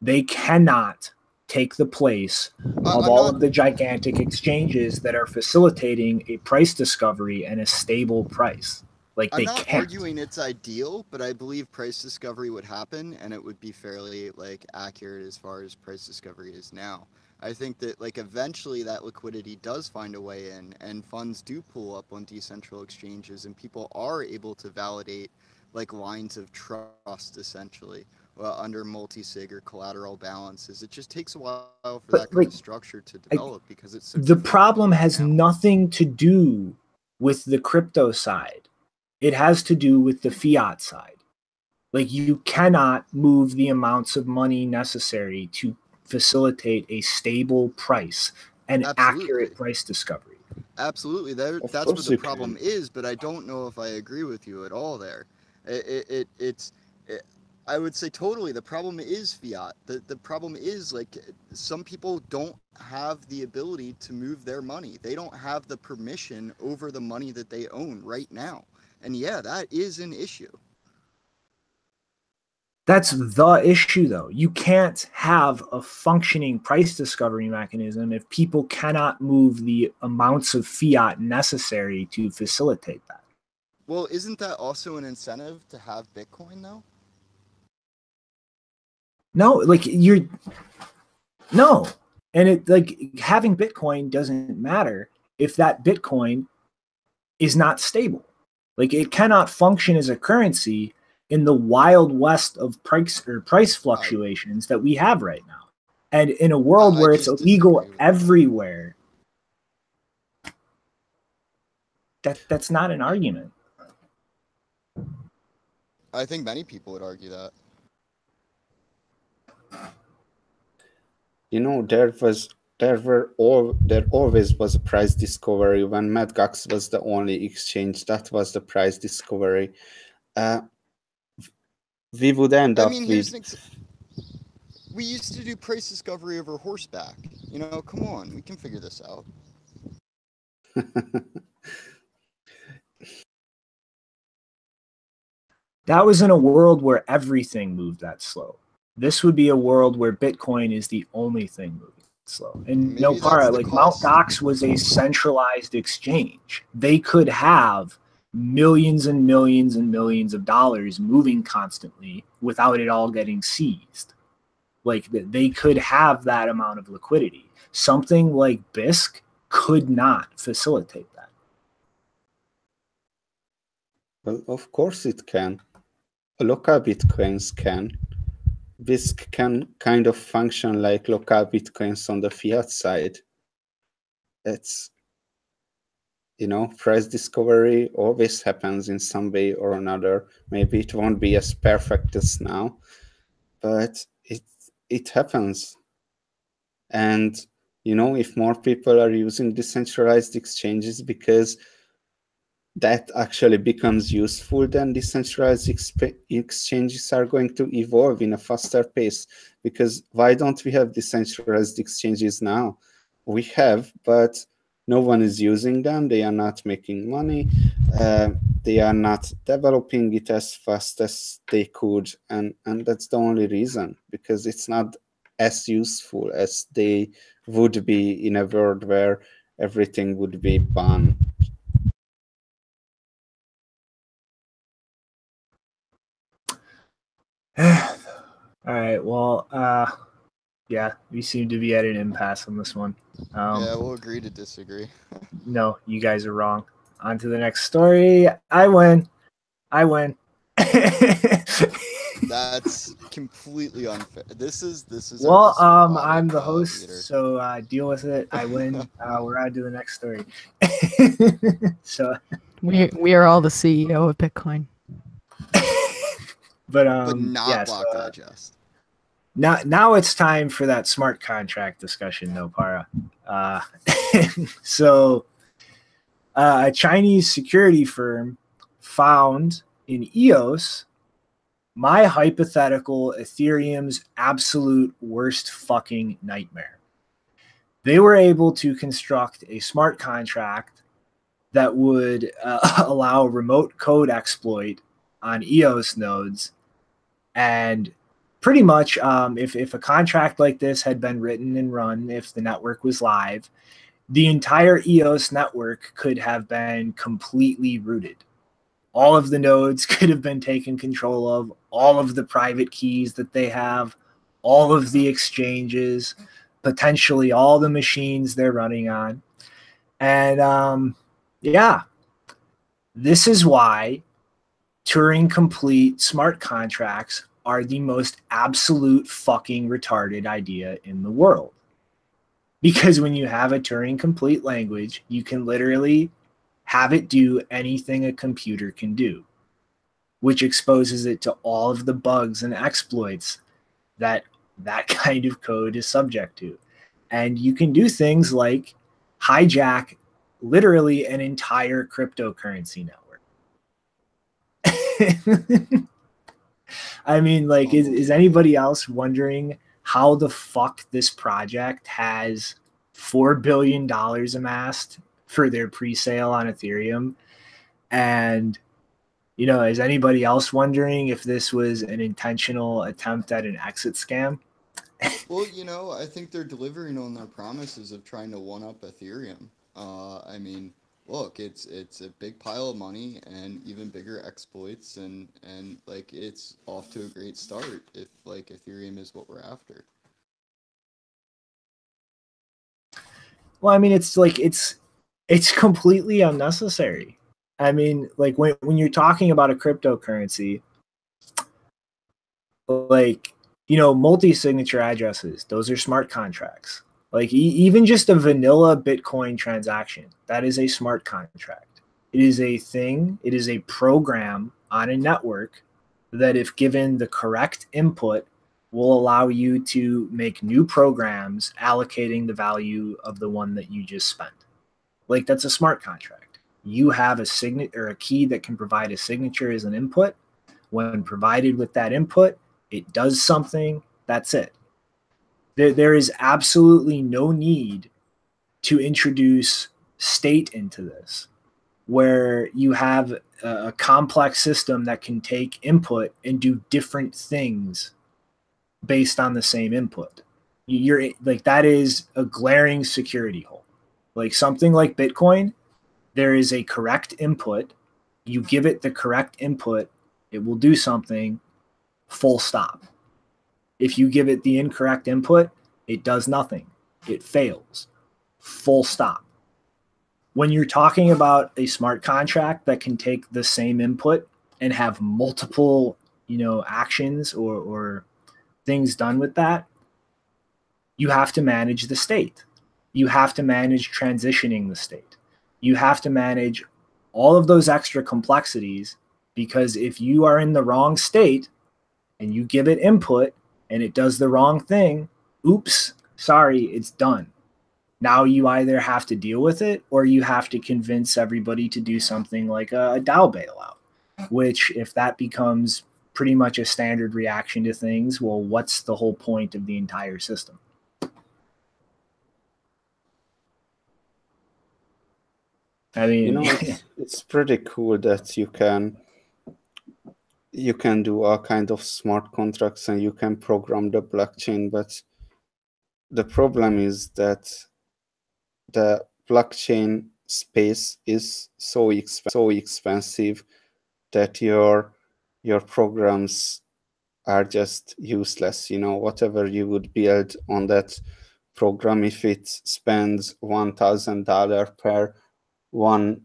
They cannot take the place of all of the gigantic exchanges that are facilitating a price discovery and a stable price. Like, I'm they not can't. arguing it's ideal, but I believe price discovery would happen and it would be fairly like accurate as far as price discovery is now. I think that like eventually that liquidity does find a way in and funds do pull up on decentral exchanges and people are able to validate like lines of trust essentially under multi-sig or collateral balances. It just takes a while for that kind of structure to develop because it's so the problem has nothing to do with the crypto side. It has to do with the fiat side. Like, you cannot move the amounts of money necessary to facilitate a stable price and accurate price discovery. Absolutely. That's what the problem is, but I don't know if I agree with you at all there. I would say totally the problem is fiat. The problem is like some people don't have the ability to move their money. They don't have the permission over the money that they own right now. And yeah, that is an issue. That's the issue, though. You can't have a functioning price discovery mechanism if people cannot move the amounts of fiat necessary to facilitate that. Well, isn't that also an incentive to have Bitcoin, though? No, like no. And it like having Bitcoin doesn't matter if that Bitcoin is not stable. Like, it cannot function as a currency in the wild west of price fluctuations that we have right now. And in a world where it's illegal everywhere, that's not an argument. I think many people would argue that. You know, there always was a price discovery. When MadGux was the only exchange, that was the price discovery. We would end up with... We used to do price discovery over horseback. You know, come on, we can figure this out. That was in a world where everything moved that slow. This would be a world where Bitcoin is the only thing moving slow. And Maybe no part, like cost. Mt. Gox was a centralized exchange. They could have millions and millions and millions of dollars moving constantly without it all getting seized. Like, they could have that amount of liquidity. Something like BISC could not facilitate that. Well, of course it can. Local Bitcoins can. BISC can kind of function like local Bitcoins on the fiat side. It's, you know, price discovery always happens in some way or another. Maybe it won't be as perfect as now, but it happens. And, if more people are using decentralized exchanges because that actually becomes useful, then decentralized exchanges are going to evolve in a faster pace. Because why don't we have decentralized exchanges now? We have, but no one is using them. They are not making money. They are not developing it as fast as they could. And that's the only reason, because it's not as useful as they would be in a world where everything would be banned. All right. Well, yeah, we seem to be at an impasse on this one. Yeah, we'll agree to disagree. No, you guys are wrong. On to the next story. I win. That's completely unfair. This is. Well, our I'm the despotic, host, leader. so deal with it. I win. We're on to the next story. So We are all the CEO of Bitcoin. But yeah, not Block so, Digest. Now it's time for that smart contract discussion, though, Para. So a Chinese security firm found in EOS my hypothetical Ethereum's absolute worst fucking nightmare. They were able to construct a smart contract that would allow remote code exploit on EOS nodes. And pretty much, if a contract like this had been written and run, if the network was live, the entire EOS network could have been completely rooted. All of the nodes could have been taken control of, all of the private keys that they have, all of the exchanges, potentially all the machines they're running on. And yeah, this is why Turing complete smart contracts are the most absolute fucking retarded idea in the world. Because when you have a Turing complete language, you can literally have it do anything a computer can do, which exposes it to all of the bugs and exploits that that kind of code is subject to. And you can do things like hijack literally an entire cryptocurrency network. I mean, like, is anybody else wondering how the fuck this project has $4 billion amassed for their pre-sale on Ethereum? And, is anybody else wondering if this was an intentional attempt at an exit scam? Well, I think they're delivering on their promises of trying to one-up Ethereum. I mean, look, it's a big pile of money and even bigger exploits, and like it's off to a great start if like Ethereum is what we're after. Well, I mean, it's like it's completely unnecessary. I mean, like when you're talking about a cryptocurrency, like, multi-signature addresses, those are smart contracts. Like even just a vanilla Bitcoin transaction, that is a smart contract. It is a thing, it is a program on a network that, if given the correct input, will allow you to make new programs allocating the value of the one that you just spent. Like, that's a smart contract. You have a signature or a key that can provide a signature as an input. When provided with that input, it does something. That's it. There is absolutely no need to introduce state into this, where you have a complex system that can take input and do different things based on the same input. You're like, that is a glaring security hole. Like something like Bitcoin, there is a correct input. You give it the correct input, it will do something, full stop. If you give it the incorrect input, it does nothing. It fails. Full stop. When you're talking about a smart contract that can take the same input and have multiple, actions or things done with that, you have to manage the state. You have to manage transitioning the state. You have to manage all of those extra complexities, because if you are in the wrong state and you give it input and it does the wrong thing, oops, sorry, it's done. Now you either have to deal with it or you have to convince everybody to do something like a DAO bailout, which if that becomes pretty much a standard reaction to things, well, what's the whole point of the entire system? I mean, you know, it's pretty cool that you can do all kind of smart contracts and you can program the blockchain, but the problem is that the blockchain space is so expensive that your programs are just useless. You know, whatever you would build on that program, if it spends $1,000 per 1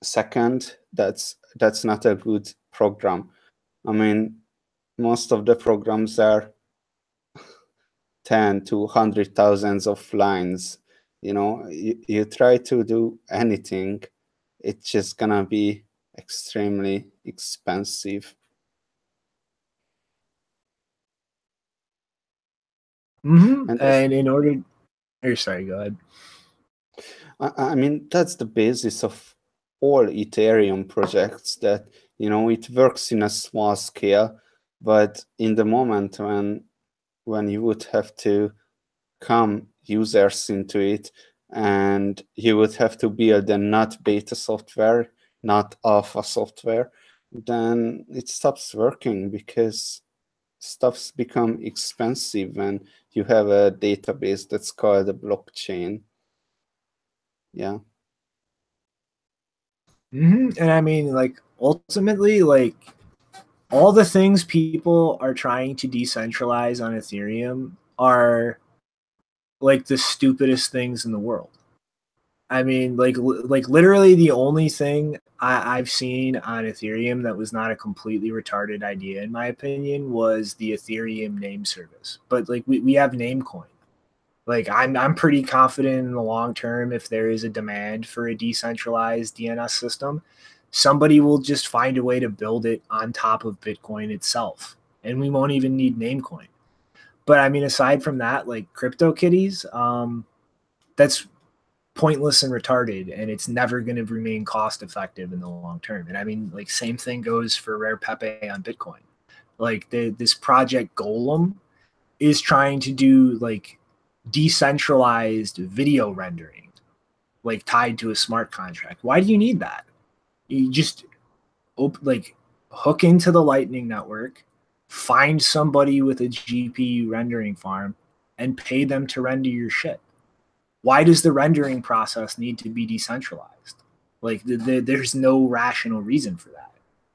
second, that's not a good program. I mean, most of the programs are 10 to 100,000 of lines. You know, you try to do anything, it's just gonna be extremely expensive. And in order, or sorry, go ahead. I mean, that's the basis of all Ethereum projects, that, you know, it works in a small scale, but in the moment when you would have to come users into it and you would have to build a not beta software, not alpha software, then it stops working because stuff's become expensive when you have a database that's called a blockchain. Yeah. And I mean, like, ultimately, like, all the things people are trying to decentralize on Ethereum are like the stupidest things in the world. I mean, like literally the only thing I've seen on Ethereum that was not a completely retarded idea, in my opinion, was the Ethereum name service. But like we have Namecoin. Like I'm pretty confident in the long term, if there is a demand for a decentralized DNS system, somebody will just find a way to build it on top of Bitcoin itself, and we won't even need Namecoin. But I mean, aside from that, like CryptoKitties, that's pointless and retarded, and it's never going to remain cost effective in the long term. And I mean, like, same thing goes for Rare Pepe on Bitcoin. Like this project Golem is trying to do like decentralized video rendering, like tied to a smart contract. Why do you need that? You just like hook into the Lightning Network, find somebody with a GPU rendering farm, and pay them to render your shit. Why does the rendering process need to be decentralized? Like there's no rational reason for that.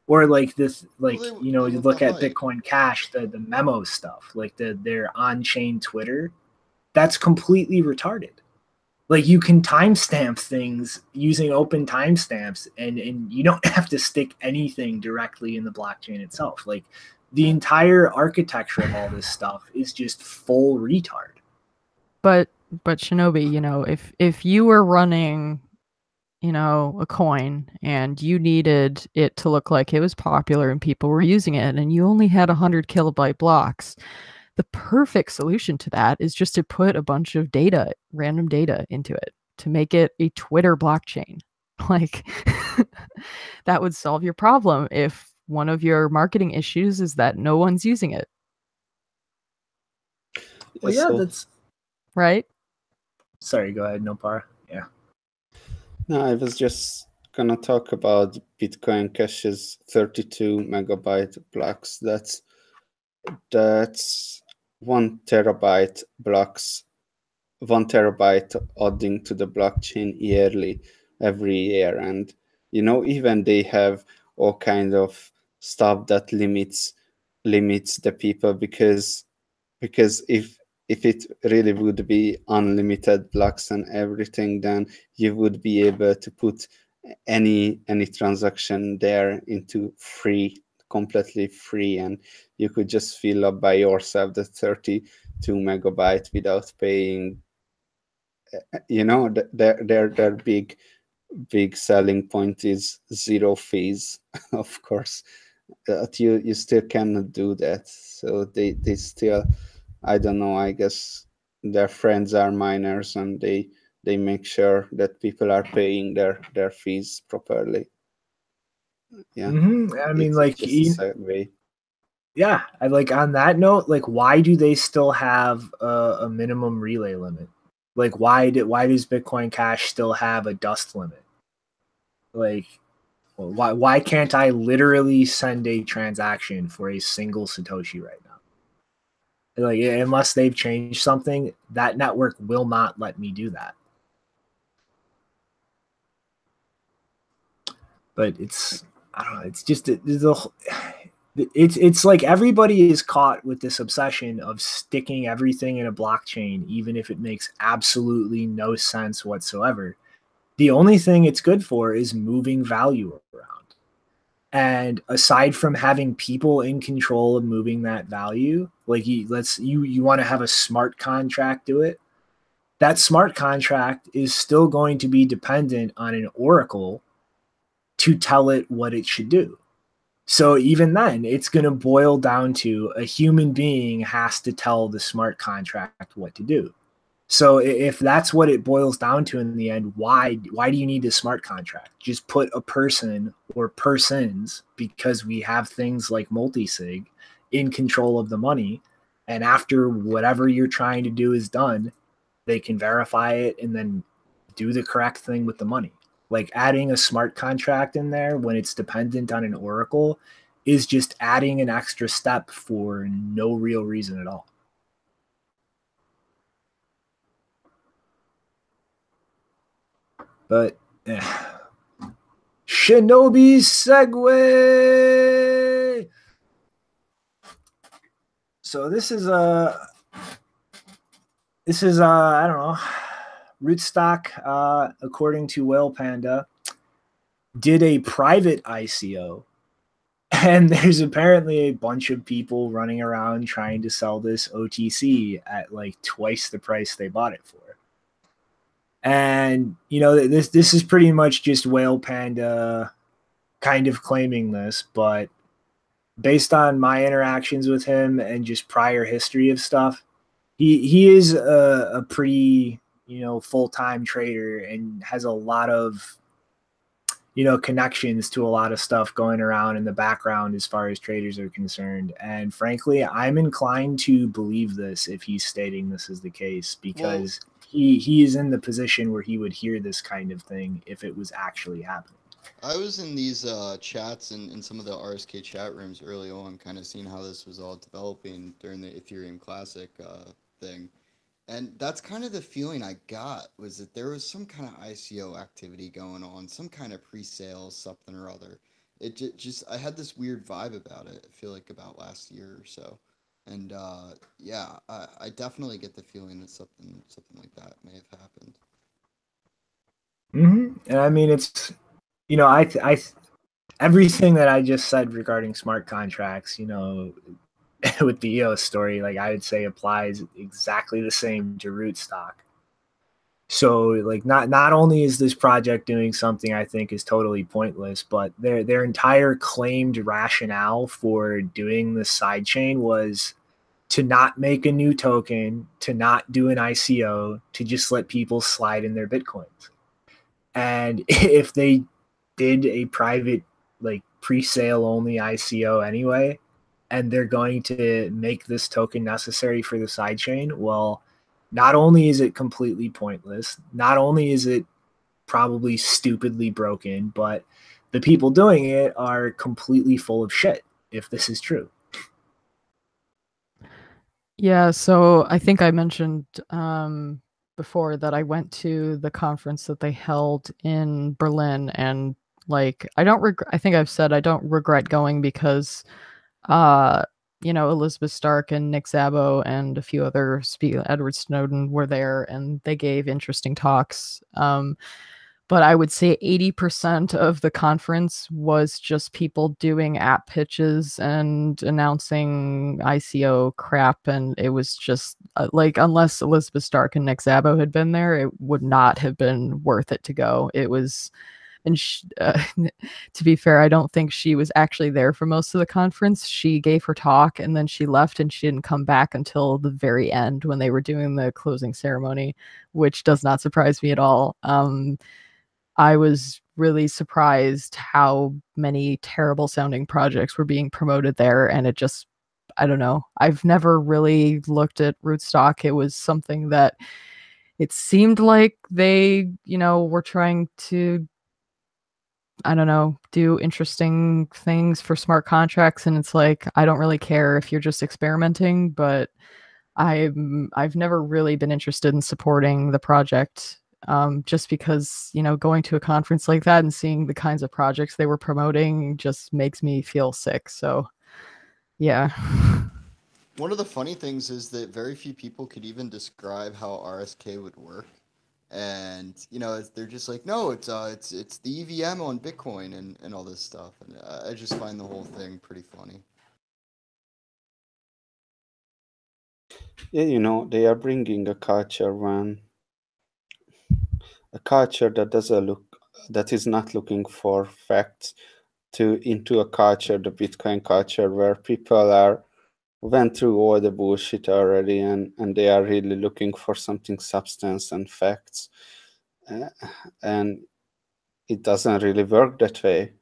Or like this, like, well, you look at Bitcoin Cash, the memo stuff, like their on-chain Twitter, that's completely retarded. Like, you can timestamp things using open timestamps, and you don't have to stick anything directly in the blockchain itself. Like, the entire architecture of all this stuff is just full retard. But Shinobi, if you were running, a coin and you needed it to look like it was popular and people were using it, and you only had 100 kilobyte blocks, the perfect solution to that is just to put a bunch of data, random data, into it to make it a Twitter blockchain. Like, that would solve your problem if one of your marketing issues is that no one's using it. Well, yeah, that's right. Sorry, go ahead, Nopar. Yeah. No, I was just gonna talk about Bitcoin Cash's 32 megabyte blocks. That's 1 terabyte blocks, 1 terabyte adding to the blockchain yearly, every year. And, even they have all kind of stuff that limits the people, because if it really would be unlimited blocks and everything, then you would be able to put any transaction there into free, completely free, and you could just fill up by yourself the 32 megabyte without paying. Their big selling point is zero fees. Of course, but you still cannot do that, so they still I don't know, I guess their friends are miners and they make sure that people are paying their fees properly. Yeah. I mean, It's like, just a way. yeah, I like on that note, like, why do they still have a minimum relay limit? Like, why does Bitcoin Cash still have a dust limit? Like, why can't I literally send a transaction for a single Satoshi right now? Like, unless they've changed something, that network will not let me do that. But it's, I don't know, it's just it's like everybody is caught with this obsession of sticking everything in a blockchain, even if it makes absolutely no sense whatsoever. The only thing it's good for is moving value around. And aside from having people in control of moving that value, like you want to have a smart contract do it. That smart contract is still going to be dependent on an oracle to tell it what it should do. So even then, it's going to boil down to a human being has to tell the smart contract what to do. So if that's what it boils down to in the end, why do you need a smart contract? Just put a person or persons, because we have things like Multisig, in control of the money. And after whatever you're trying to do is done, they can verify it and then do the correct thing with the money. Like adding a smart contract in there when it's dependent on an oracle is just adding an extra step for no real reason at all. But Shinobi segue. So this is I don't know, Rootstock, according to Whalepanda, did a private ICO, and there's apparently a bunch of people running around trying to sell this OTC at like twice the price they bought it for. And you know, this is pretty much just Whalepanda kind of claiming this, but based on my interactions with him and just prior history of stuff, he is a pretty, you know, full-time trader and has a lot of, you know, connections to a lot of stuff going around in the background as far as traders are concerned. And frankly, I'm inclined to believe this if he's stating this is the case, because he is in the position where he would hear this kind of thing if it was actually happening. I was in these chats and in some of the RSK chat rooms early on, kind of seeing how this was all developing during the Ethereum Classic thing. And that's kind of the feeling I got, was that there was some kind of ICO activity going on, some kind of pre-sale, something or other. It just I had this weird vibe about it, I feel like about last year or so. And yeah, I definitely get the feeling that something like that may have happened. And I mean, it's, you know, I everything that I just said regarding smart contracts, you know, with the EOS story, like I would say applies exactly the same to Rootstock. So like not only is this project doing something I think is totally pointless, but their entire claimed rationale for doing this sidechain was to not make a new token, to not do an ICO, to just let people slide in their Bitcoins. And if they did a private, like pre-sale only ICO anyway, and they're going to make this token necessary for the sidechain, well, not only is it completely pointless, not only is it probably stupidly broken, but the people doing it are completely full of shit, if this is true. Yeah, so I think I mentioned before that I went to the conference that they held in Berlin, and like I think I've said I don't regret going because you know, Elizabeth Stark and Nick Szabo and a few other Edward Snowden were there, and they gave interesting talks. But I would say 80% of the conference was just people doing app pitches and announcing ICO crap. And it was just like, unless Elizabeth Stark and Nick Szabo had been there, it would not have been worth it to go. It was and to be fair, I don't think she was actually there for most of the conference. She gave her talk and then she left, and she didn't come back until the very end when they were doing the closing ceremony, which does not surprise me at all. I was really surprised how many terrible sounding projects were being promoted there, and it just, I don't know. I've never really looked at Rootstock. It was something that it seemed like they, were trying to, I don't know, do interesting things for smart contracts, and it's like, I don't really care if you're just experimenting, but I've never really been interested in supporting the project, just because, going to a conference like that and seeing the kinds of projects they were promoting just makes me feel sick. So, yeah. One of the funny things is that very few people could even describe how RSK would work. And, they're just like, no, it's the EVM on Bitcoin and all this stuff. And I just find the whole thing pretty funny. Yeah, they are bringing a culture that is not looking for facts into a culture, the Bitcoin culture, where people went through all the bullshit already, and they are really looking for something substance and facts, and it doesn't really work that way.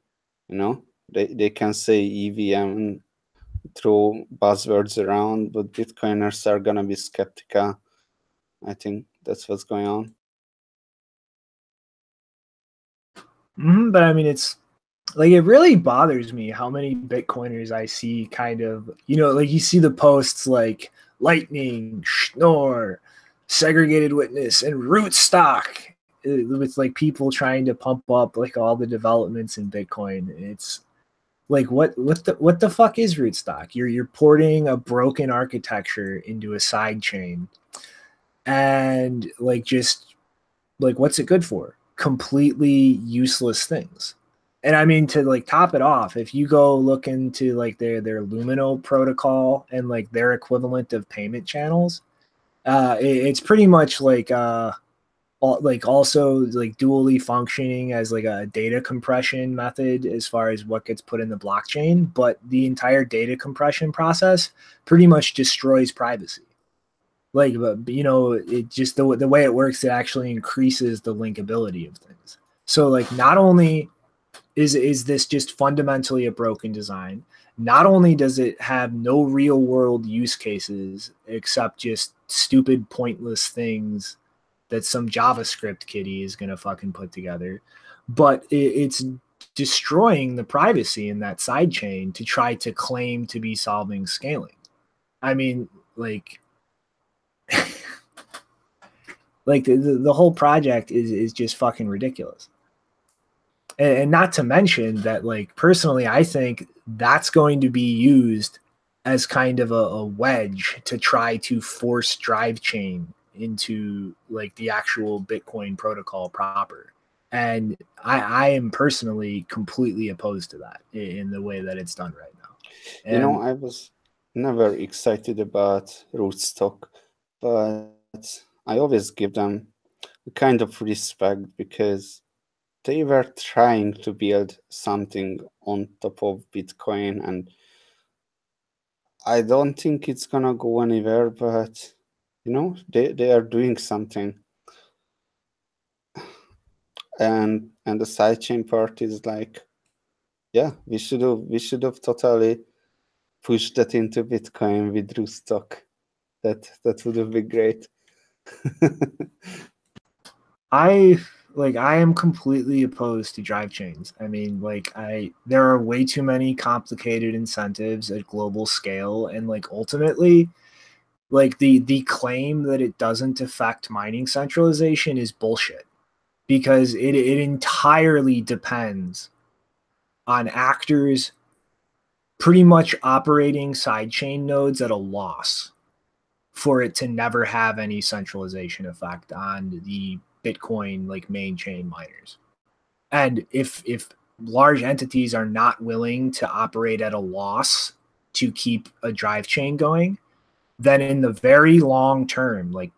They can say EVM and throw buzzwords around, but Bitcoiners are gonna be skeptical. I think that's what's going on. But I mean, it's like, it really bothers me how many Bitcoiners I see kind of, like you see the posts like Lightning, Schnorr, Segregated Witness, and Rootstock, with like people trying to pump up like all the developments in Bitcoin. It's like, what the fuck is Rootstock? You're porting a broken architecture into a side chain, and like, just like, what's it good for? Completely useless things. And I mean, to like top it off, if you go look into like their Lumino protocol and like their equivalent of payment channels, it's pretty much like also like dually functioning as like a data compression method as far as what gets put in the blockchain, but the entire data compression process pretty much destroys privacy. Like, it just the way it works, it actually increases the linkability of things. So like, not only is this just fundamentally a broken design, not only does it have no real world use cases except just stupid, pointless things that some JavaScript kiddie is going to fucking put together, but it's destroying the privacy in that side chain to try to claim to be solving scaling. I mean, like, like the whole project is just fucking ridiculous. And not to mention that, like, personally, I think that's going to be used as kind of a wedge to try to force drive chain into like the actual Bitcoin protocol proper. And I am personally completely opposed to that in the way that it's done right now. And I was never excited about Rootstock, but I always give them a kind of respect because they were trying to build something on top of Bitcoin, and I don't think it's gonna go anywhere, but they are doing something. And the sidechain part is like, yeah, we should have totally pushed that into Bitcoin with Rootstock. That would have been great. I am completely opposed to drive chains. I mean, like, there are way too many complicated incentives at global scale, and like, ultimately, like, the claim that it doesn't affect mining centralization is bullshit, because it entirely depends on actors pretty much operating sidechain nodes at a loss for it to never have any centralization effect on the Bitcoin like main chain miners. And if large entities are not willing to operate at a loss to keep a drive chain going, then in the very long term, like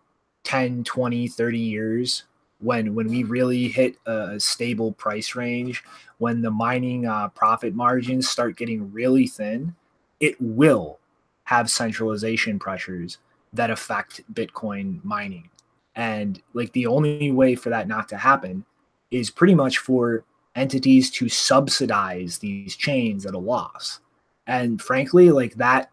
10, 20, 30 years, when we really hit a stable price range, when the mining profit margins start getting really thin, it will have centralization pressures that affect Bitcoin mining. And like the only way for that not to happen is pretty much for entities to subsidize these chains at a loss. And frankly, like that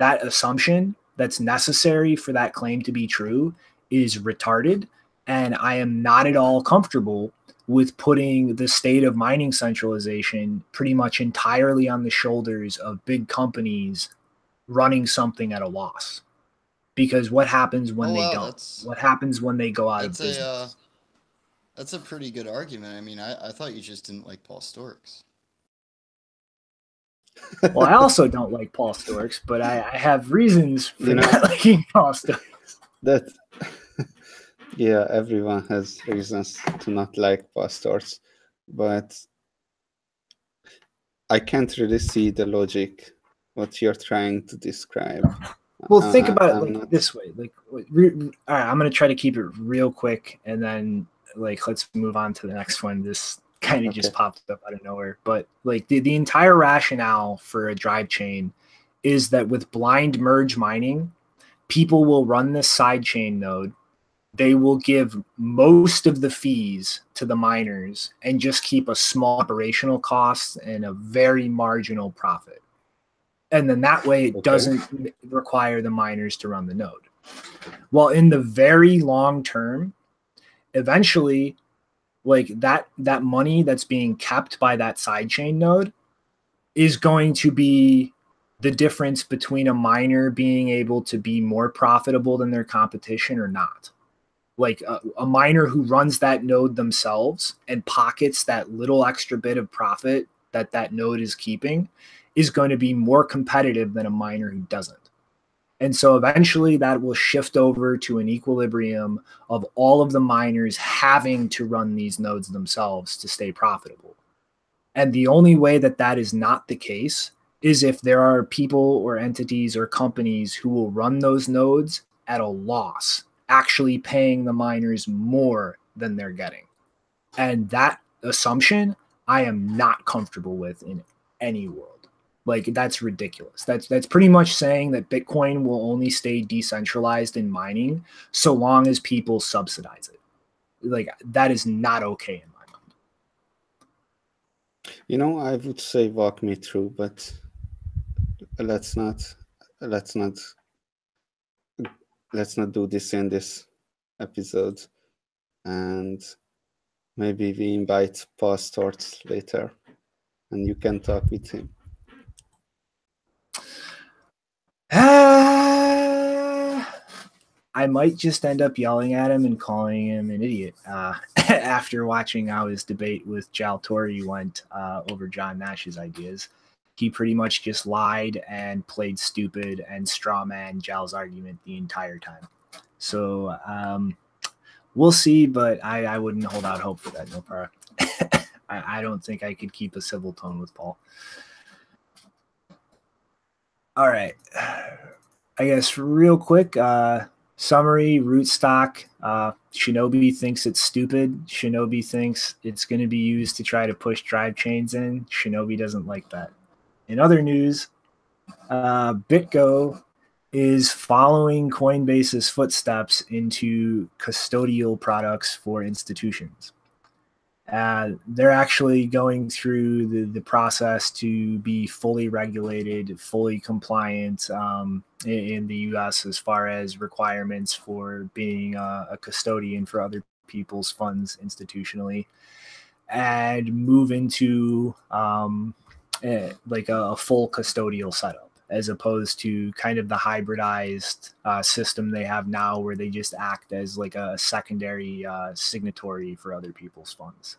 assumption that's necessary for that claim to be true is retarded. And I am not at all comfortable with putting the state of mining centralization pretty much entirely on the shoulders of big companies running something at a loss. Because what happens when they don't? What happens when they go out of business? That's a pretty good argument. I mean, I thought you just didn't like Paul Storks. Well, I also don't like Paul Storks, but I have reasons for not liking Paul Storks. Yeah, everyone has reasons to not like Paul Storks, but I can't really see the logic, what you're trying to describe. Well, think about it like this way. Like, all right, I'm going to try to keep it real quick, and then like let's move on to the next one. This kind of just popped up out of nowhere, but like the entire rationale for a drive chain is that with blind merge mining, people will run this side chain node. They will give most of the fees to the miners and just keep a small operational cost and a very marginal profit. And then that way it doesn't require the miners to run the node. Well, in the very long term, eventually, like that money that's being kept by that sidechain node is going to be the difference between a miner being able to be more profitable than their competition or not. Like a miner who runs that node themselves and pockets that little extra bit of profit that node is keeping is going to be more competitive than a miner who doesn't. And so eventually that will shift over to an equilibrium of all of the miners having to run these nodes themselves to stay profitable. And the only way that that is not the case is if there are people or entities or companies who will run those nodes at a loss, actually paying the miners more than they're getting. And that assumption I am not comfortable with in any world. Like, that's ridiculous. That's pretty much saying that Bitcoin will only stay decentralized in mining so long as people subsidize it. Like, that is not okay in my mind. You know, I would say walk me through, but let's not do this in this episode. And maybe we invite Paul Storks later and you can talk with him. I might just end up yelling at him and calling him an idiot after watching how his debate with Jal Torre went over John Nash's ideas. He pretty much just lied and played stupid and strawman Jal's argument the entire time. So we'll see, but I wouldn't hold out hope for that, Nopara. I don't think I could keep a civil tone with Paul. All right. I guess real quick, summary, Rootstock. Shinobi thinks it's stupid. Shinobi thinks it's going to be used to try to push drive chains in. Shinobi doesn't like that. In other news, Bitgo is following Coinbase's footsteps into custodial products for institutions. They're actually going through the process to be fully regulated, fully compliant in the U.S. as far as requirements for being a custodian for other people's funds institutionally, and move into like a full custodial setup, as opposed to kind of the hybridized system they have now where they just act as like a secondary signatory for other people's funds.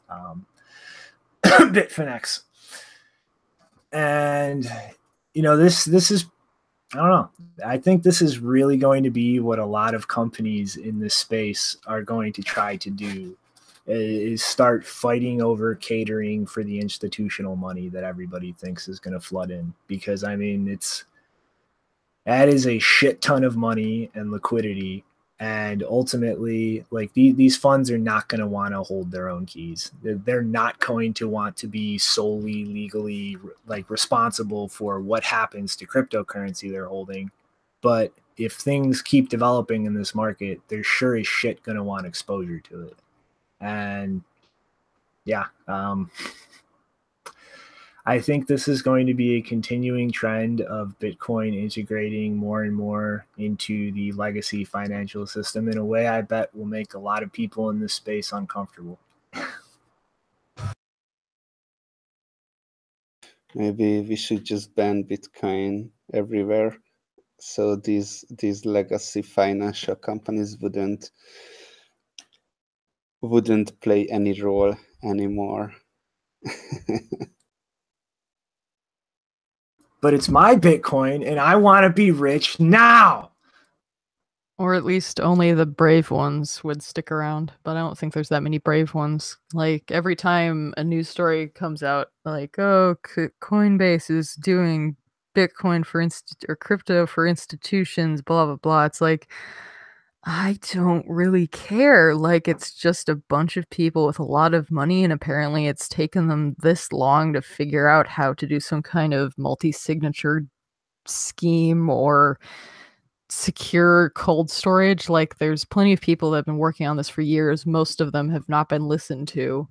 Bitfinex. And, you know, this is, I don't know. I think this is really going to be what a lot of companies in this space are going to try to do, is start fighting over catering for the institutional money that everybody thinks is going to flood in. Because, I mean, that is a shit ton of money and liquidity And ultimately, like these funds are not going to want to hold their own keys. They're not going to want to be solely legally like responsible for what happens to cryptocurrency they're holding. But if things keep developing in this market, they're sure as shit going to want exposure to it. And yeah, I think this is going to be a continuing trend of Bitcoin integrating more and more into the legacy financial system in a way I bet will make a lot of people in this space uncomfortable. Maybe we should just ban Bitcoin everywhere, so these legacy financial companies wouldn't play any role anymore. But it's my Bitcoin and I want to be rich now. Or at least only the brave ones would stick around. But I don't think there's that many brave ones. Like every time a news story comes out, like, oh, Coinbase is doing Bitcoin for or crypto for institutions, blah, blah, blah. It's like, I don't really care. Like, it's just a bunch of people with a lot of money, and apparently it's taken them this long to figure out how to do some kind of multi-signature scheme or secure cold storage. Like, there's plenty of people that have been working on this for years. Most of them have not been listened to.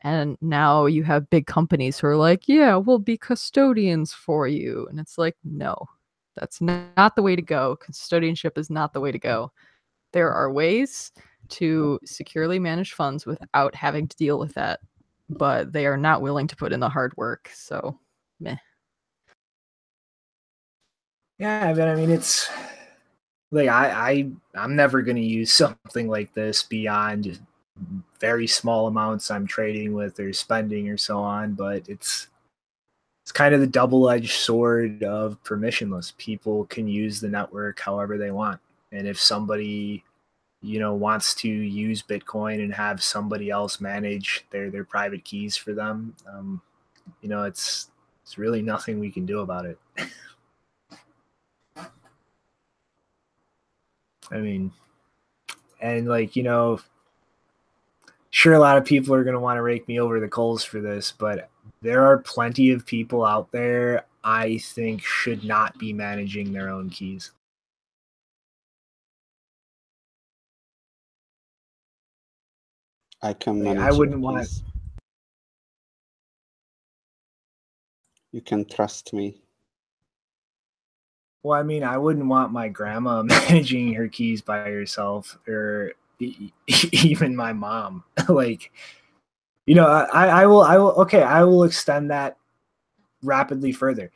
And now you have big companies who are like, yeah, we'll be custodians for you. And it's like, no, that's not the way to go. Custodianship is not the way to go. There are ways to securely manage funds without having to deal with that, but they are not willing to put in the hard work. So, meh. Yeah, but I mean, it's like I'm never going to use something like this beyond just very small amounts I'm trading with or spending or so on. But it's kind of the double-edged sword of permissionless. People can use the network however they want, and if somebody wants to use Bitcoin and have somebody else manage their private keys for them, it's really nothing we can do about it. I mean, and sure, a lot of people are going to want to rake me over the coals for this, but there are plenty of people out there I think should not be managing their own keys. I can manage. I wouldn't want. You can trust me. Well, I mean, I wouldn't want my grandma managing her keys by herself, or even my mom. I will extend that rapidly further.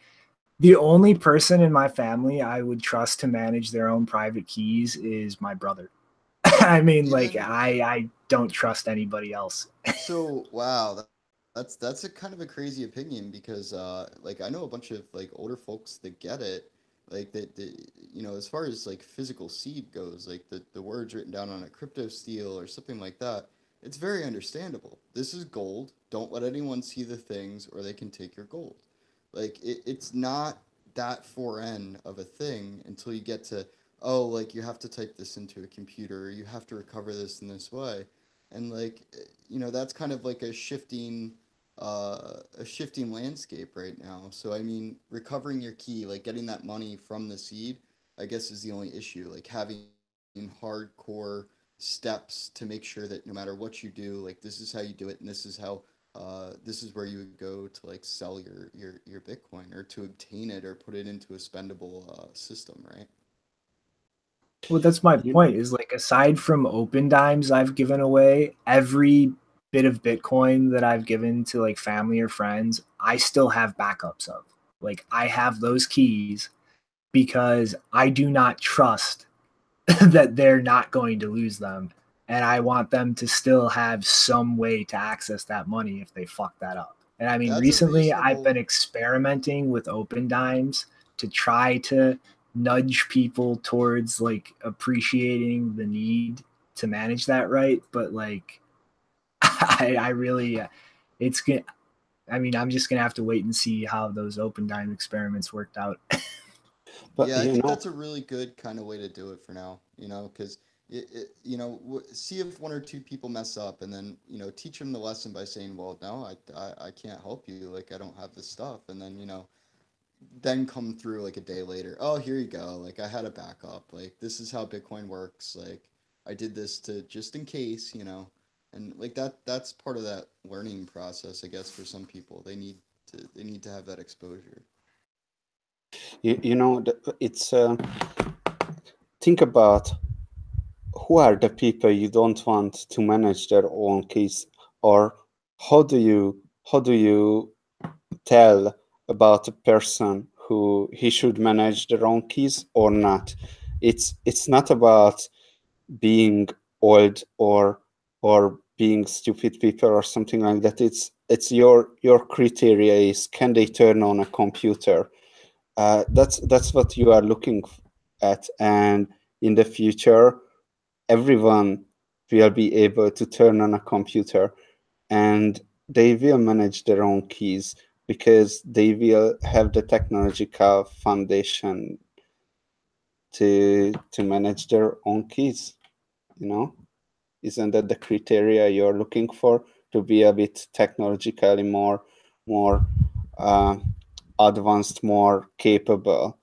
The only person in my family I would trust to manage their own private keys is my brother. I mean, I don't trust anybody else. So, wow, that's a kind of a crazy opinion because I know a bunch of older folks that get it, as far as physical seed goes, the words written down on a crypto steel or something like that, it's very understandable. This is gold. Don't let anyone see the things or they can take your gold. It's not that foreign of a thing until you get to, oh, you have to type this into a computer, or you have to recover this in this way. And that's kind of a shifting landscape right now. So I mean, recovering your key, getting that money from the seed, I guess is the only issue. Having hardcore steps to make sure that no matter what you do, this is how you do it, and this is how this is where you would go to sell your Bitcoin or to obtain it or put it into a spendable system, right? Well, that's my point, is aside from open dimes I've given away, every bit of Bitcoin that I've given to family or friends, I still have backups of. I have those keys because I do not trust that they're not going to lose them. And I want them to still have some way to access that money if they fuck that up. And I mean, recently I've been experimenting with open dimes to try to nudge people towards appreciating the need to manage that right. But I really, it's good. I mean, I'm just gonna have to wait and see how those open dime experiments worked out. But yeah, I think that's a really good kind of way to do it for now, because You know, see if one or two people mess up, and then, you know, teach them the lesson by saying, well, no, I can't help you. Like, I don't have this stuff. And then, you know, then come through like a day later. Oh, here you go. Like, I had a backup. Like, this is how Bitcoin works. Like, I did this to just in case, you know, and like that's part of that learning process, I guess, for some people. They need to have that exposure. You know, it's think about who are the people you don't want to manage their own keys, or how do you tell about a person who he should manage their own keys or not? It's not about being old or being stupid people or something like that. It's your criteria is, can they turn on a computer? That's what you are looking at, and in the future everyone will be able to turn on a computer, and they will manage their own keys because they will have the technological foundation to manage their own keys. You know, isn't that the criteria you're looking for, to be a bit technologically more advanced, more capable?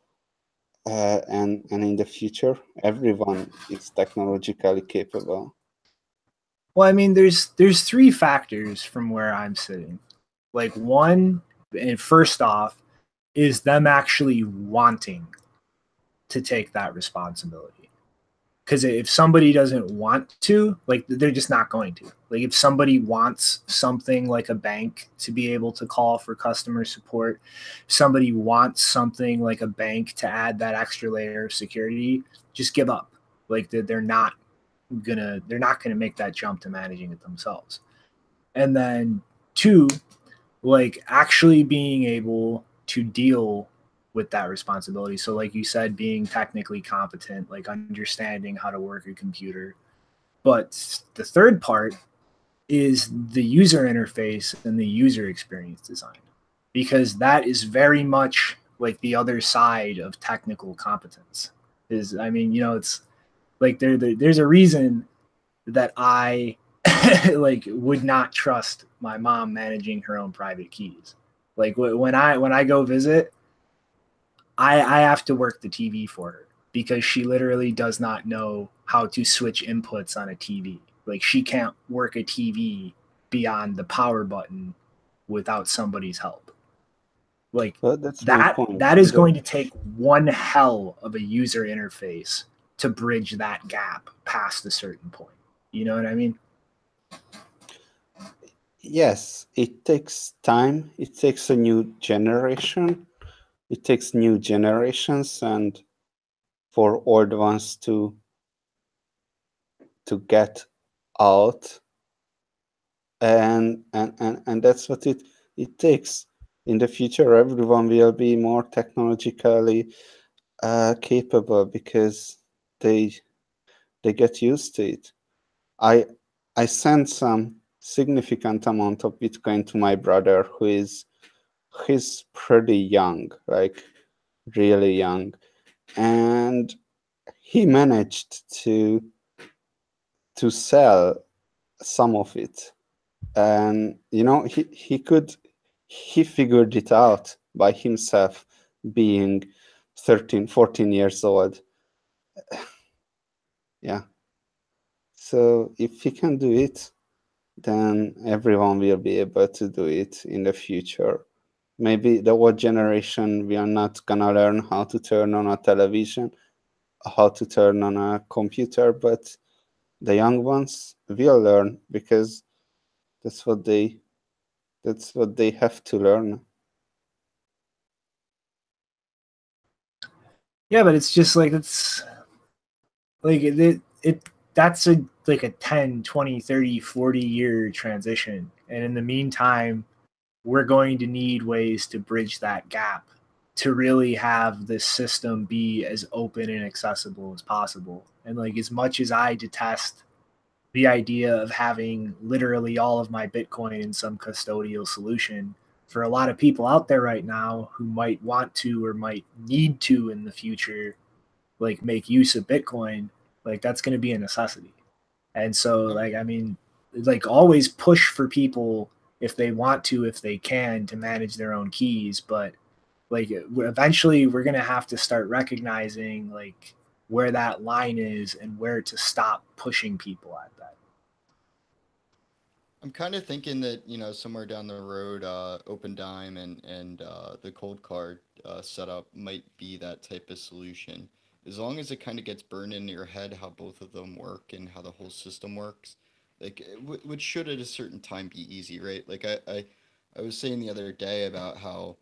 And in the future, everyone is technologically capable. Well, I mean, there's three factors from where I'm sitting. Like, one, and first off, is them actually wanting to take that responsibility. Because if somebody doesn't want to, like, they're just not going to. Like, if somebody wants something like a bank to be able to call for customer support, if somebody wants something like a bank to add that extra layer of security, just give up. Like, they're not gonna make that jump to managing it themselves. And then two, like, actually being able to deal with that responsibility. So like you said, being technically competent, like understanding how to work a computer. But the third part is the user interface and the user experience design, because that is very much like the other side of technical competence. Is, I mean, you know, it's like there's a reason that I like would not trust my mom managing her own private keys. Like when I go visit, I have to work the TV for her because she literally does not know how to switch inputs on a TV. Like, she can't work a TV beyond the power button without somebody's help. Like, Well, that's that is going to take one hell of a user interface to bridge that gap past a certain point. You know what I mean? Yes, it takes time. It takes a new generation. It takes new generations and for old ones to get out. And that's what it takes. In the future, everyone will be more technologically capable because they get used to it. I sent some significant amount of Bitcoin to my brother, he's pretty young, like really young, and he managed to sell some of it. And you know, he figured it out by himself, being 13, 14 years old. Yeah. So if he can do it, then everyone will be able to do it in the future. Maybe the old generation, we are not gonna learn how to turn on a television, how to turn on a computer, but the young ones will learn because that's what they have to learn. Yeah, but it's just like, it's like that's a like a 10, 20, 30, 40 year transition. And in the meantime, we're going to need ways to bridge that gap to really have this system be as open and accessible as possible. And like, as much as I detest the idea of having literally all of my Bitcoin in some custodial solution, for a lot of people out there right now who might want to or might need to in the future, like, make use of Bitcoin, Like that's going to be a necessity. And so, like, I mean, like always push for people if they want to, if they can, to manage their own keys. But like eventually we're going to have to start recognizing like where that line is and where to stop pushing people at that. I'm kind of thinking that, you know, somewhere down the road, Open Dime and the cold card setup might be that type of solution. As long as it kind of gets burned into your head how both of them work and how the whole system works, like which should at a certain time be easy, right? Like I was saying the other day about how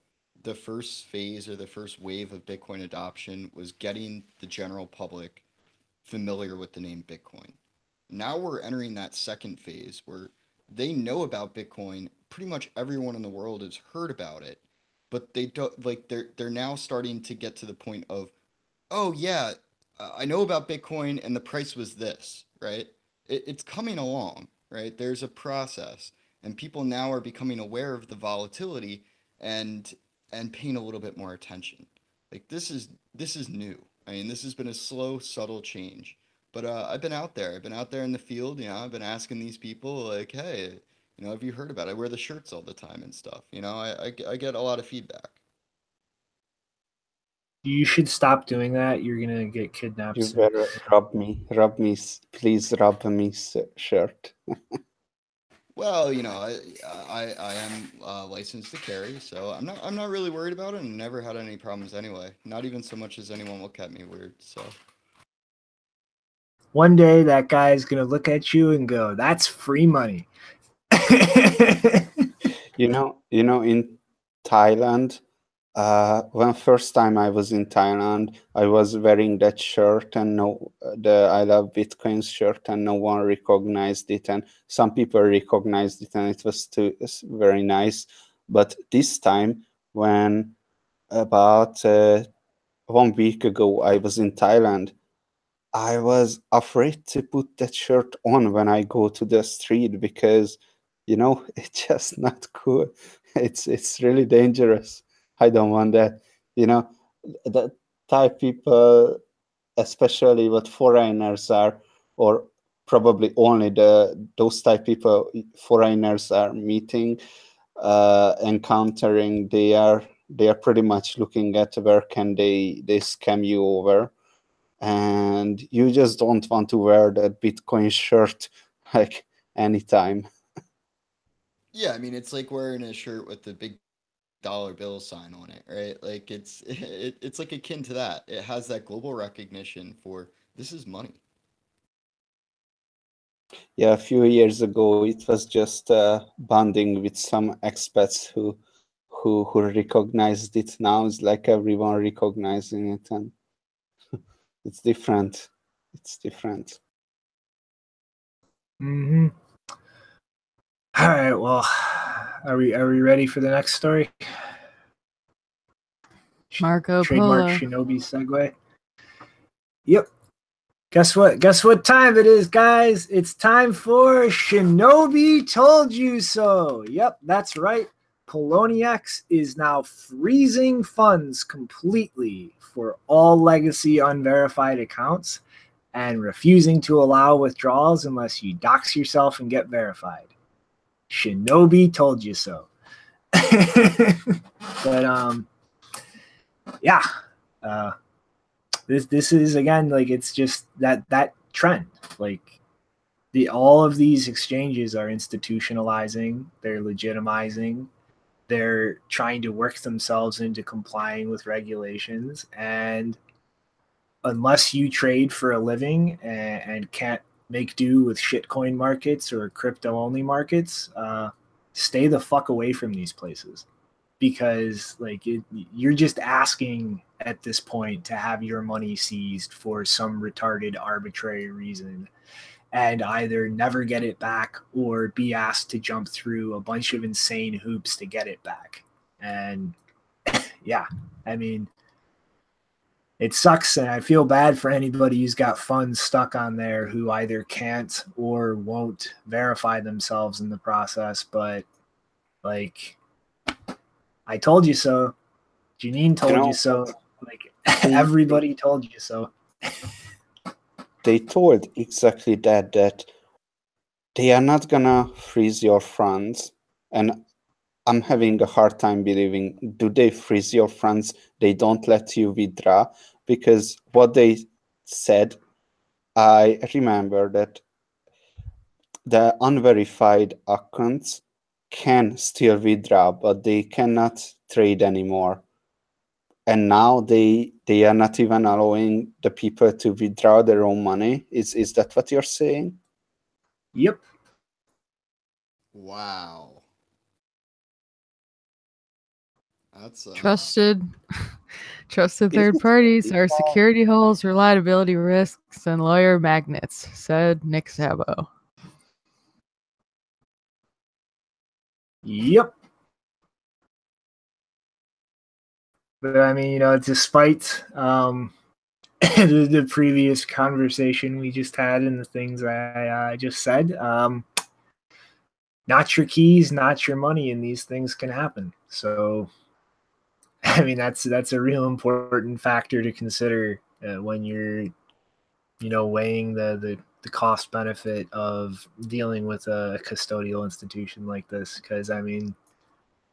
the first phase or the first wave of Bitcoin adoption was getting the general public familiar with the name Bitcoin. Now we're entering that second phase where they know about Bitcoin. Pretty much everyone in the world has heard about it, but they don't like they're now starting to get to the point of, oh yeah, I know about Bitcoin and the price was this, right? It's coming along, right? There's a process, and people now are becoming aware of the volatility and paying a little bit more attention. Like this is new. I mean, this has been a slow, subtle change. But I've been out there. I've been out there in the field. You know, I've been asking these people like, hey, you know, have you heard about it? I wear the shirts all the time and stuff. You know, I get a lot of feedback. You should stop doing that. You're going to get kidnapped. You better rub me, please rub me shirt. Well, you know, I am licensed to carry, so I'm not really worried about it, and never had any problems anyway. Not even so much as anyone look at me weird. So one day that guy's going to look at you and go, "That's free money." You know, in Thailand, when first time I was in Thailand, I was wearing that shirt and the I Love Bitcoins shirt, and no one recognized it, and some people recognized it, and it was very nice. But this time, when about 1 week ago I was in Thailand, I was afraid to put that shirt on when I go to the street because, you know, it's just not cool. It's really dangerous. I don't want that. You know, the Thai people, especially what foreigners are, or probably only those Thai people foreigners are meeting, encountering, they are pretty much looking at where can they scam you over. And you just don't want to wear that Bitcoin shirt like anytime. yeah, I mean, it's like wearing a shirt with the big dollar bill sign on it, right? Like it's like akin to that. It has that global recognition for this is money. Yeah, a few years ago it was just bonding with some expats who recognized it. Now it's like everyone recognizing it, and it's different. It's different. Mm-hmm. All right. Well, are we ready for the next story? Marco Trademark Polo. Shinobi segue. Yep. Guess what time it is, guys? It's time for Shinobi Told You So. Yep, that's right. Poloniex is now freezing funds completely for all legacy unverified accounts and refusing to allow withdrawals unless you dox yourself and get verified. Shinobi told you so. But yeah. This is again like it's just that trend. Like all of these exchanges are institutionalizing, they're legitimizing, they're trying to work themselves into complying with regulations, and unless you trade for a living and can't make do with shitcoin markets or crypto only markets, stay the fuck away from these places. Because like you're just asking at this point to have your money seized for some retarded arbitrary reason and either never get it back or be asked to jump through a bunch of insane hoops to get it back. And yeah, I mean, it sucks, and I feel bad for anybody who's got funds stuck on there who either can't or won't verify themselves in the process. But like, I told you so. Janine told you so. Like everybody told you so. they told exactly that they are not gonna freeze your funds. And I'm having a hard time believing, do they freeze your funds? They don't let you withdraw? Because what they said, I remember that the unverified accounts can still withdraw, but they cannot trade anymore. And now they are not even allowing the people to withdraw their own money. Is that what you're saying? Yep. Wow. That's Trusted third parties are security holes, reliability risks, and lawyer magnets, said Nick Szabo. Yep. But I mean, despite the previous conversation we just had and the things I just said, not your keys, not your money, and these things can happen. So, I mean, that's a real important factor to consider when you're, weighing the cost benefit of dealing with a custodial institution like this. Because I mean,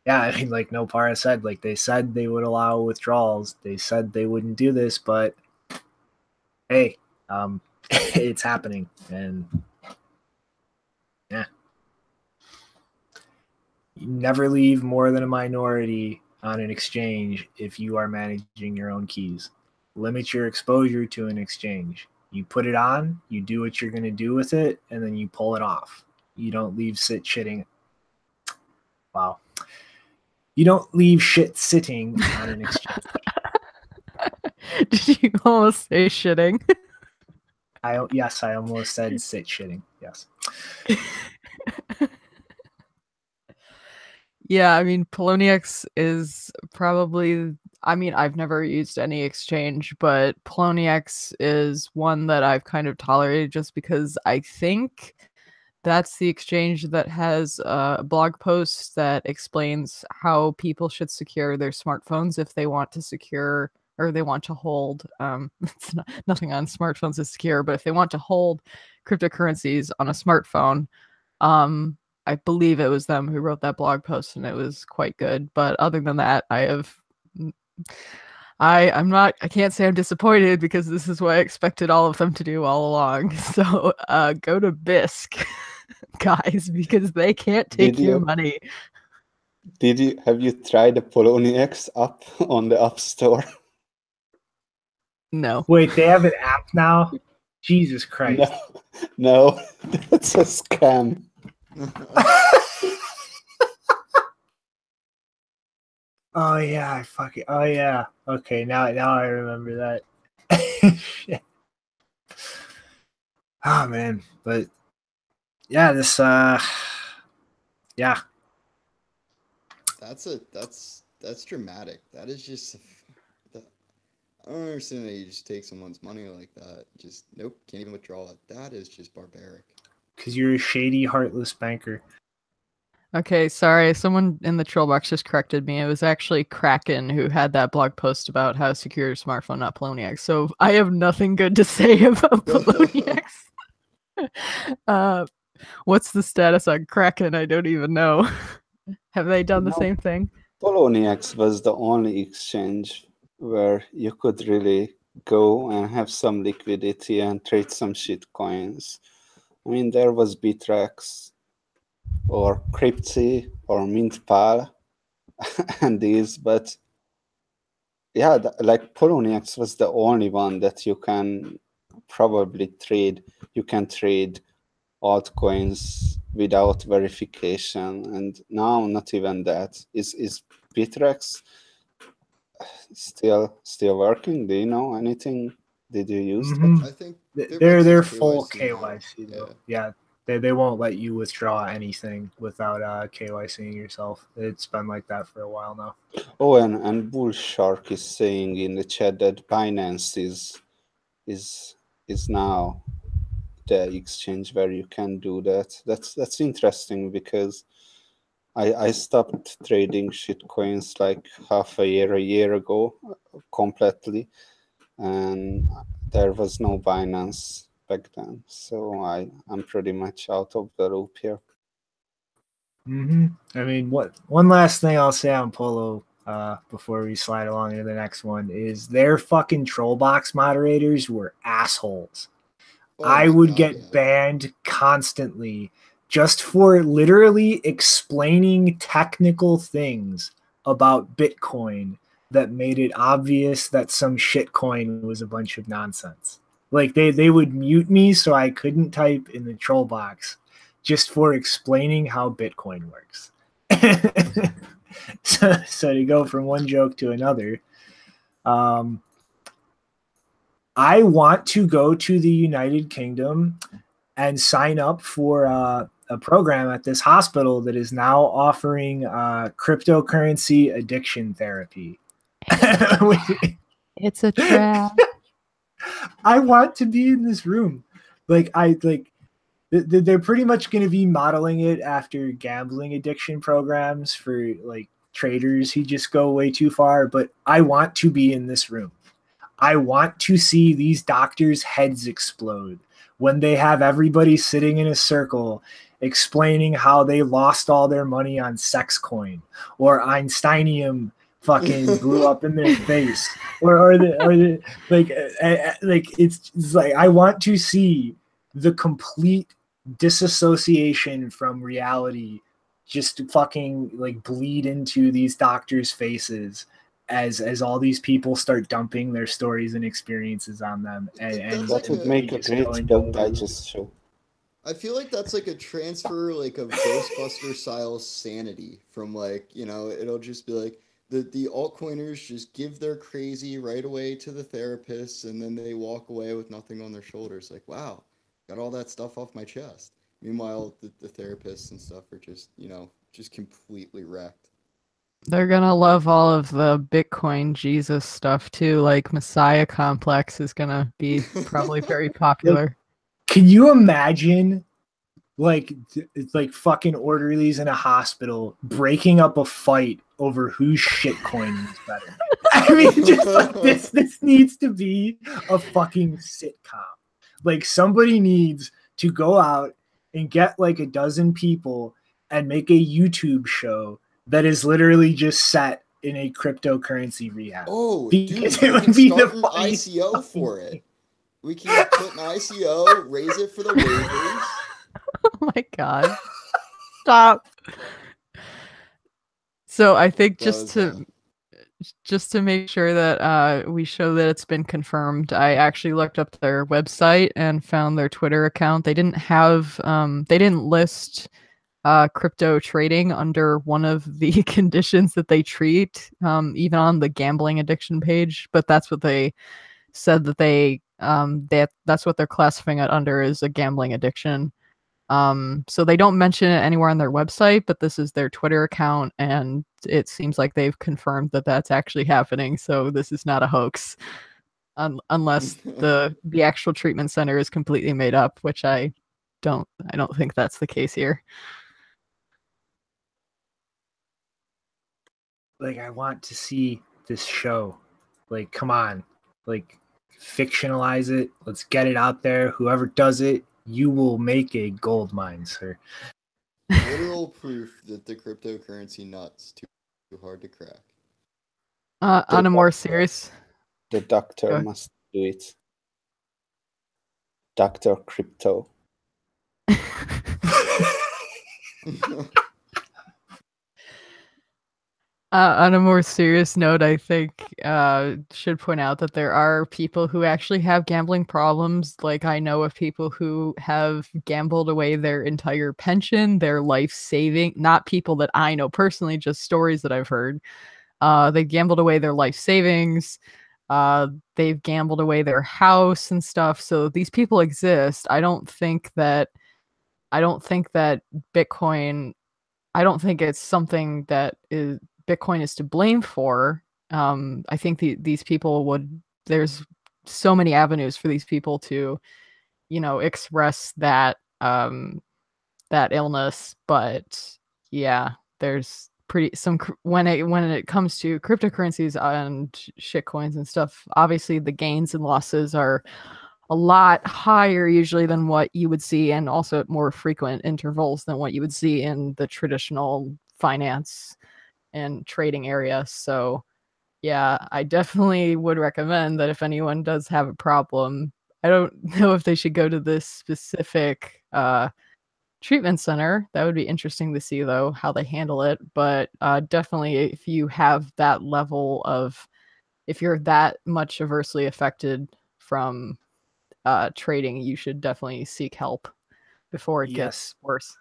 yeah, I mean, like Nopara said, like they said they would allow withdrawals. They said they wouldn't do this, but hey, it's happening, and yeah, you never leave more than a minority on an exchange if you are managing your own keys. Limit your exposure to an exchange. You put it on, you do what you're going to do with it, and then you pull it off. You don't leave shitting. Wow. You don't leave shit sitting on an exchange. Did you almost say shitting? Yes, I almost said sit shitting. Yes. Yeah, I mean, Poloniex is probably, I mean, I've never used any exchange, but Poloniex is one that I've kind of tolerated just because I think that's the exchange that has a blog post that explains how people should secure their smartphones if they want to secure or they want to hold. It's nothing on smartphones is secure, but if they want to hold cryptocurrencies on a smartphone, I believe it was them who wrote that blog post, and it was quite good. But other than that, I can't say I'm disappointed because this is what I expected all of them to do all along. So go to Bisq, guys, because they can't take your money. Have you tried the Poloniex app on the App Store? No. Wait, they have an app now? Jesus Christ. No, that's a scam. Oh yeah, oh yeah. Okay, now I remember that. Shit. Oh man, but yeah, this yeah. That's dramatic. That is just I don't understand that you just take someone's money like that. Just nope, can't even withdraw it. That is just barbaric. Because you're a shady, heartless banker. Okay, sorry. Someone in the troll box just corrected me. It was actually Kraken who had that blog post about how to secure your smartphone, not Poloniex. So I have nothing good to say about Poloniex. What's the status on Kraken? I don't even know. Have they done the same thing? Poloniex was the only exchange where you could really go and have some liquidity and trade some shit coins. I mean, there was Bittrex or Cryptsy or Mintpal and these, but yeah, like Poloniex was the only one that you can probably trade. You can trade altcoins without verification, and now not even that. Is Bittrex still working? Do you know anything? Did you use Mm-hmm. I think they're full KYC now. though. Yeah. They won't let you withdraw anything without KYCing yourself. It's been like that for a while now. Oh, and Bullshark is saying in the chat that Binance is now the exchange where you can do that. That's interesting because I stopped trading shitcoins like a year ago completely, and there was no Binance back then. So I'm pretty much out of the loop here. I mean, one last thing I'll say on Polo before we slide along to the next one is their fucking troll box moderators were assholes. I would get banned constantly just for literally explaining technical things about Bitcoin that made it obvious that some shitcoin was a bunch of nonsense. Like they would mute me so I couldn't type in the troll box just for explaining how Bitcoin works. So to go from one joke to another, I want to go to the United Kingdom and sign up for a program at this hospital that is now offering cryptocurrency addiction therapy. It's a trap. I want to be in this room. They're pretty much going to be modeling it after gambling addiction programs for like traders who just go way too far. But I want to be in this room. I want to see these doctors' heads explode when they have everybody sitting in a circle explaining how they lost all their money on sex coin or Einsteinium fucking blew up in their face or it's like I want to see the complete disassociation from reality just fucking like bleed into these doctors' faces as all these people start dumping their stories and experiences on them, and that would make a great Book Digest show. I feel like that's like a transfer, like of Ghostbuster style sanity from like, you know, it'll just be like the altcoiners just give their crazy right away to the therapists, and then they walk away with nothing on their shoulders. Like, wow, got all that stuff off my chest. Meanwhile, the therapists and stuff are just, you know, just completely wrecked. They're gonna love all of the Bitcoin Jesus stuff too. Like Messiah Complex is gonna be probably very popular. Can you imagine, it's like fucking orderlies in a hospital breaking up a fight over whose shitcoin is better? I mean, just like this needs to be a fucking sitcom. Like somebody needs to go out and get like a dozen people and make a YouTube show that is literally just set in a cryptocurrency rehab. Oh, because dude, it would be the an ICO for it. We can put an ICO, raise it for the waivers. Oh my god. Stop. So I think just to make sure that we show that it's been confirmed, I actually looked up their website and found their Twitter account. They didn't have they didn't list crypto trading under one of the conditions that they treat, even on the gambling addiction page, but that's what they said that that's what they're classifying it under, is a gambling addiction. So they don't mention it anywhere on their website, but this is their Twitter account, and it seems like they've confirmed that that's actually happening. So this is not a hoax, unless the actual treatment center is completely made up, which I don't think that's the case here. Like, I want to see this show. Like, come on. Like, fictionalize it. Let's get it out there. Whoever does it, you will make a gold mine, sir. Literal proof that the cryptocurrency nut's too hard to crack. On a more serious... The doctor must do it. Dr. Crypto. On a more serious note, I think should point out that there are people who actually have gambling problems. Like, I know of people who have gambled away their entire pension, their life saving, not people that I know personally, just stories that I've heard. They gambled away their life savings. They've gambled away their house and stuff. So these people exist. I don't think that Bitcoin, I don't think it's something that Bitcoin is to blame for. I think these people there's so many avenues for these people to, express that illness. But yeah, there's when it comes to cryptocurrencies and shitcoins and stuff, obviously the gains and losses are a lot higher usually than what you would see, and also at more frequent intervals than what you would see in the traditional finance and trading area. So yeah, I definitely would recommend that if anyone does have a problem. I don't know if they should go to this specific treatment center. That would be interesting to see, though, how they handle it. But definitely, if you have that level of, if you're that much adversely affected from trading, you should definitely seek help before it gets worse.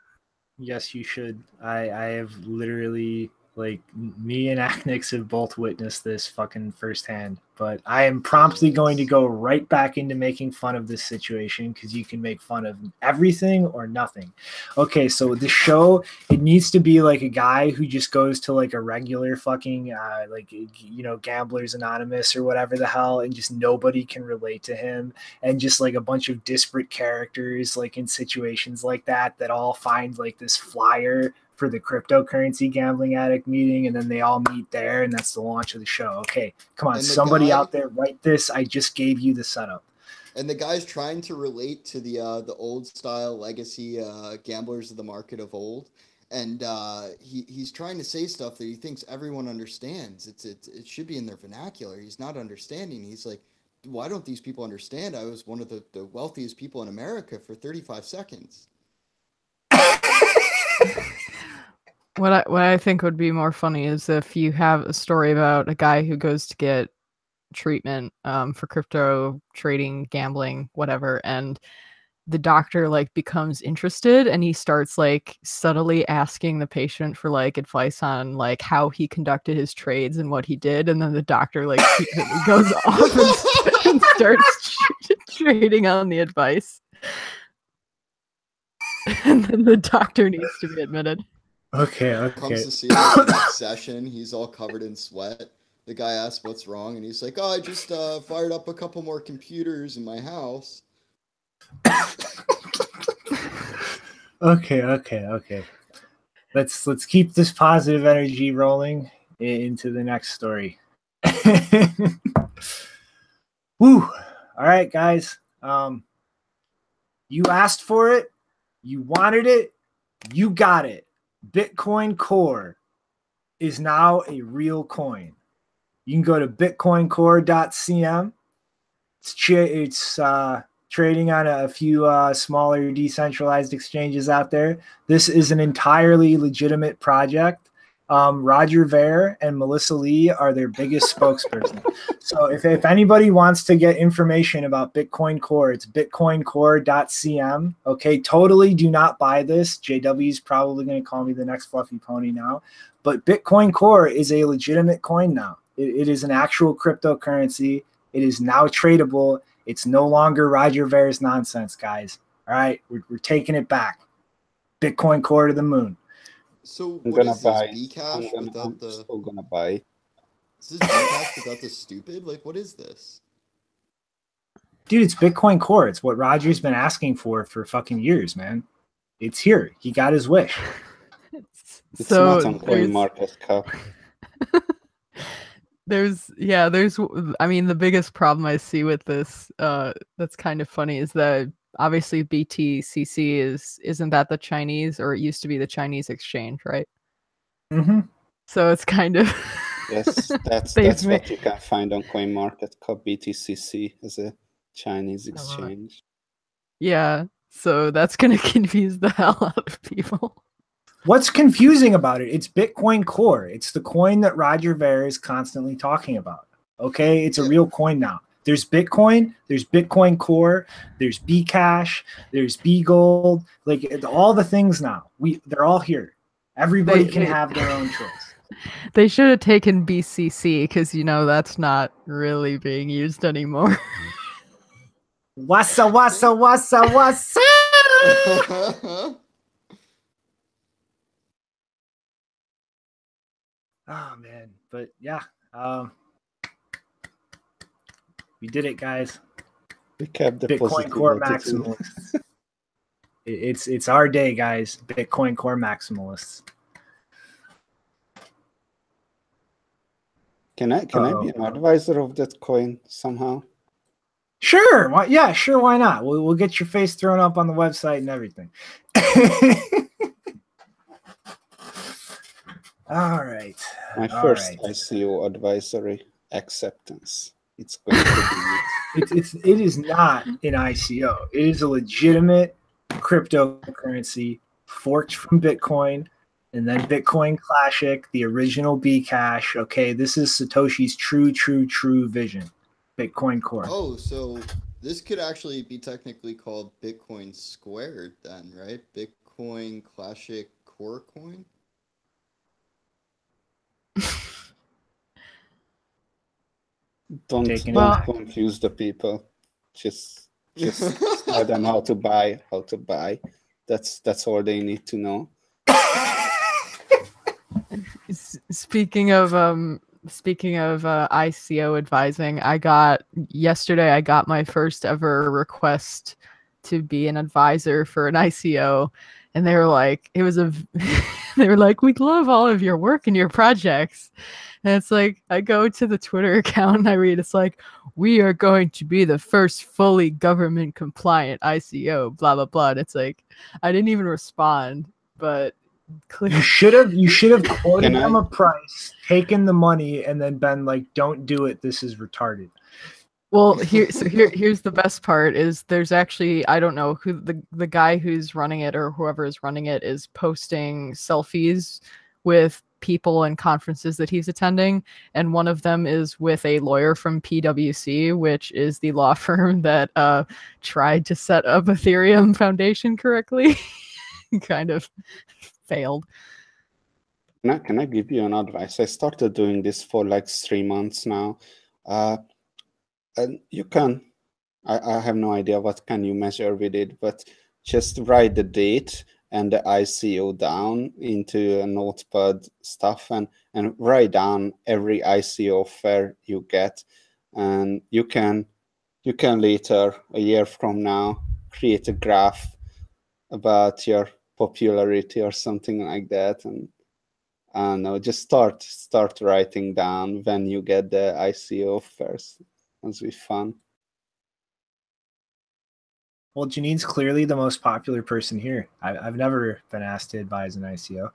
Yes, you should. I have literally, like, me and Acnix have both witnessed this fucking firsthand. But I am promptly going to go right back into making fun of this situation, because you can make fun of everything or nothing. Okay, so the show, it needs to be like a guy who just goes to like a regular fucking like, you know, Gamblers Anonymous or whatever the hell, and just nobody can relate to him, and just like a bunch of disparate characters like in situations like that all find like this flyer for the cryptocurrency gambling addict meeting, and then they all meet there, and that's the launch of the show. Okay, come on, somebody out there write this. I just gave you the setup. And the guy's trying to relate to the old style legacy gamblers of the market of old, and he's trying to say stuff that he thinks everyone understands. It should be in their vernacular. He's not understanding. He's like, why don't these people understand? I was one of the wealthiest people in America for 35 seconds. What I think would be more funny is if you have a story about a guy who goes to get treatment for crypto trading, gambling, whatever, and the doctor like becomes interested, and he starts like subtly asking the patient for like advice on like how he conducted his trades and what he did, and then the doctor like secretly goes off and starts trading on the advice, and then the doctor needs to be admitted. Okay. Comes to see him at the next session. He's all covered in sweat. The guy asks what's wrong, and he's like, "Oh, I just fired up a couple more computers in my house." Okay. Let's keep this positive energy rolling into the next story. Woo! All right, guys. You asked for it. You wanted it. You got it. Bitcoin Core is now a real coin. You can go to bitcoincore.cm. It's trading on a few smaller decentralized exchanges out there. This is an entirely legitimate project. Roger Ver and Melissa Lee are their biggest spokesperson. So if anybody wants to get information about Bitcoin Core, it's bitcoincore.cm. Okay, totally do not buy this. JW is probably going to call me the next fluffy pony now. But Bitcoin Core is a legitimate coin now. It is an actual cryptocurrency. It is now tradable. It's no longer Roger Ver's nonsense, guys. All right, we're taking it back. Bitcoin Core to the moon. So I'm what gonna is buy. this? Bcash I'm still gonna buy. Is this Bcash without the stupid? Like, what is this? Dude, it's Bitcoin Core. It's what Roger's been asking for fucking years, man. It's here. He got his wish. It's not on CoinMarketCap. I mean, the biggest problem I see with this that's kind of funny is that obviously BTCC isn't that the Chinese, or it used to be the Chinese exchange, right? Mm-hmm. So it's kind of Yes, that's what you can find on CoinMarketCap. BTCC is a Chinese exchange. Yeah, so that's gonna confuse the hell out of people. What's confusing about it? It's Bitcoin Core. It's the coin that Roger Ver is constantly talking about. Okay, it's a real coin now. There's Bitcoin, there's Bitcoin Core, there's Bcash, there's BGold, like all the things now. They're all here. Everybody can have their own choice. They should have taken BCC because that's not really being used anymore. Wassa. Oh man, but yeah, we did it, guys. We kept the Bitcoin Core maximalists. It's our day, guys. Bitcoin Core maximalists. Can I be an advisor of that coin somehow? Sure. Yeah, sure. Why not? We'll get your face thrown up on the website and everything. All right. My first ICO advisory acceptance. It's going to be it is not an ICO. It is a legitimate cryptocurrency forked from Bitcoin and then Bitcoin Classic, the original Bcash. Okay, this is Satoshi's true vision. Bitcoin Core. Oh, so this could actually be technically called Bitcoin squared then, right? Bitcoin Classic Core Coin? Don't confuse the people. Just tell them how to buy. That's all they need to know. Speaking of ICO advising, I got my first ever request to be an advisor for an ICO, and they were like, they were like, we'd love all of your work and your projects. And it's like, I go to the Twitter account and I read, it's like, we are going to be the first fully government compliant ICO, blah, blah, blah. And it's like, I didn't even respond, but clearly. You should have quoted them a price, taken the money, and then been like, don't do it. This is retarded. Well, here's the best part is there's actually, I don't know who the guy who's running it or whoever is running it is posting selfies with people and conferences that he's attending, and one of them is with a lawyer from PwC, which is the law firm that tried to set up Ethereum Foundation correctly. Kind of failed. Can I give you an advice? I started doing this for like 3 months now. And you can, I have no idea what can you measure with it, but just write the date and the ICO down into a notepad stuff and write down every ICO offer you get. And you can later, a year from now, create a graph about your popularity or something like that. And no, just start writing down when you get the ICO offers. It'll be fun. Well, Janine's clearly the most popular person here. I've never been asked to advise an ICO.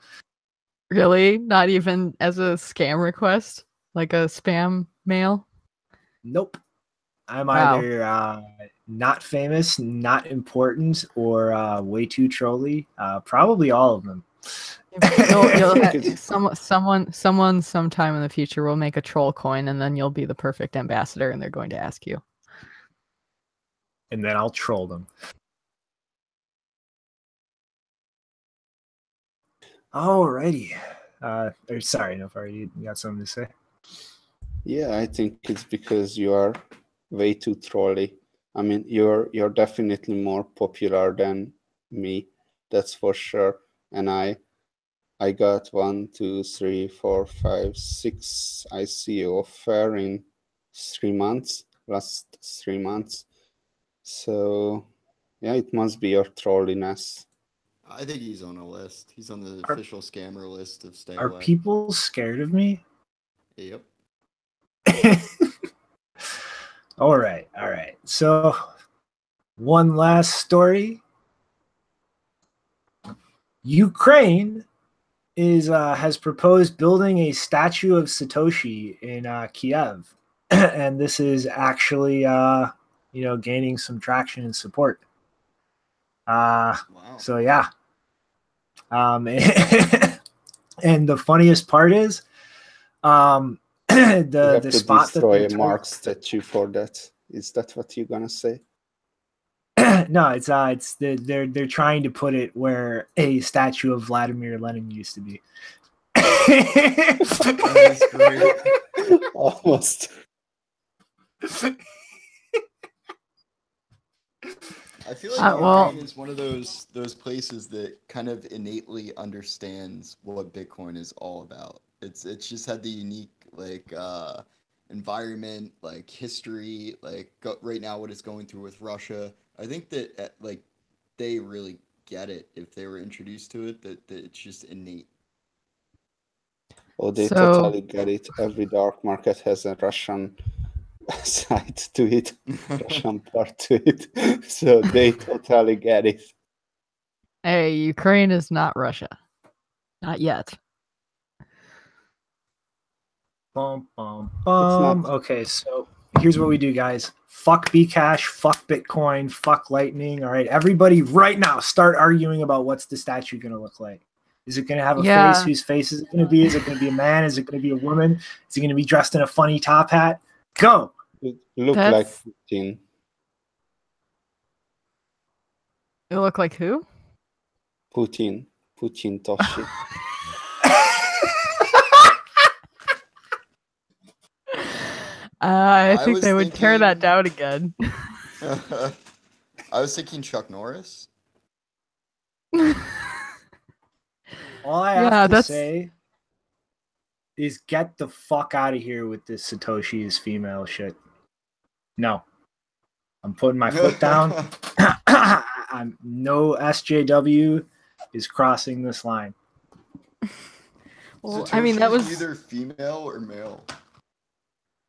Really? Not even as a scam request? Like a spam mail? Nope. I'm either not famous, not important, or way too trolly. Probably all of them. Someone sometime in the future will make a troll coin, and then you'll be the perfect ambassador, and they're going to ask you. And then I'll troll them. Alrighty. Sorry, Nofar, you got something to say? Yeah, I think it's because you are way too trolly. I mean, you're definitely more popular than me, that's for sure. And I got 1, 2, 3, 4, 5, 6 ICO offer in 3 months, last 3 months. So yeah, it must be your trolliness. I think he's on a list. He's on the official scammer list of Stay Are Away. people scared of me? Yep. All right. So one last story. Ukraine has proposed building a statue of Satoshi in Kiev, and this is actually gaining some traction and support. Wow. So yeah. And the funniest part is, the spot that destroy a Mark statue for that. Is that what you're gonna say? No, it's they're trying to put it where a statue of Vladimir Lenin used to be. That's great. Almost. I feel like Ukraine is one of those places that kind of innately understands what Bitcoin is all about. It's just had the unique environment, like history, right now what it's going through with Russia. I think that they really get it if they were introduced to it. That it's just innate. Oh, they totally get it. Every dark market has a Russian side to it, Russian part to it, so they totally get it. Hey, Ukraine is not Russia. Not yet. Bum, bum, It's bum. not. Okay, so here's what we do, guys. Fuck Bcash, fuck Bitcoin, fuck Lightning. All right, everybody right now start arguing about what's the statue going to look like. Is it going to have a face? Whose face is it going to be? Is it going to be a man? Is it going to be a woman? Is it going to be dressed in a funny top hat? Go! It look That's- like Putin. It look like who? Putin Toshi. I think was they would tear that thinking- down again. I was thinking Chuck Norris. All I have to say is get the fuck out of here with this Satoshi is female shit. No. I'm putting my foot down. I'm no SJW is crossing this line. Well, Satoshi I mean, that is was either female or male.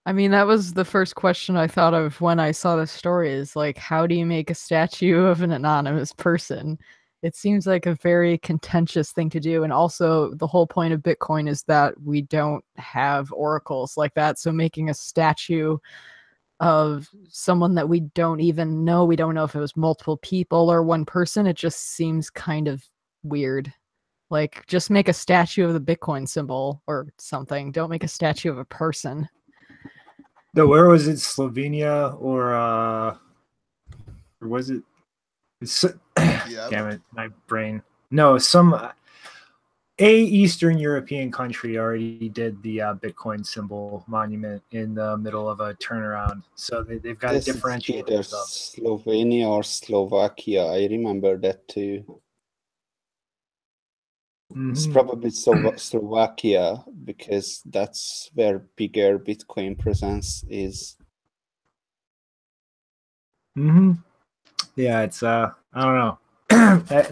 I mean, that was the first question I thought of when I saw this story is like, how do you make a statue of an anonymous person? It seems like a very contentious thing to do. And also the whole point of Bitcoin is that we don't have oracles like that. So making a statue of someone that we don't even know, we don't know if it was multiple people or one person, it just seems kind of weird. Like, just make a statue of the Bitcoin symbol or something. Don't make a statue of a person. No, where was it? Slovenia or was it? Damn it, my brain. No, a Eastern European country already did the Bitcoin symbol monument in the middle of a turnaround, so they've got to differentiate either themselves. Slovenia or Slovakia. I remember that too. It's probably Slovakia because that's where bigger Bitcoin presence is. Yeah, it's I don't know.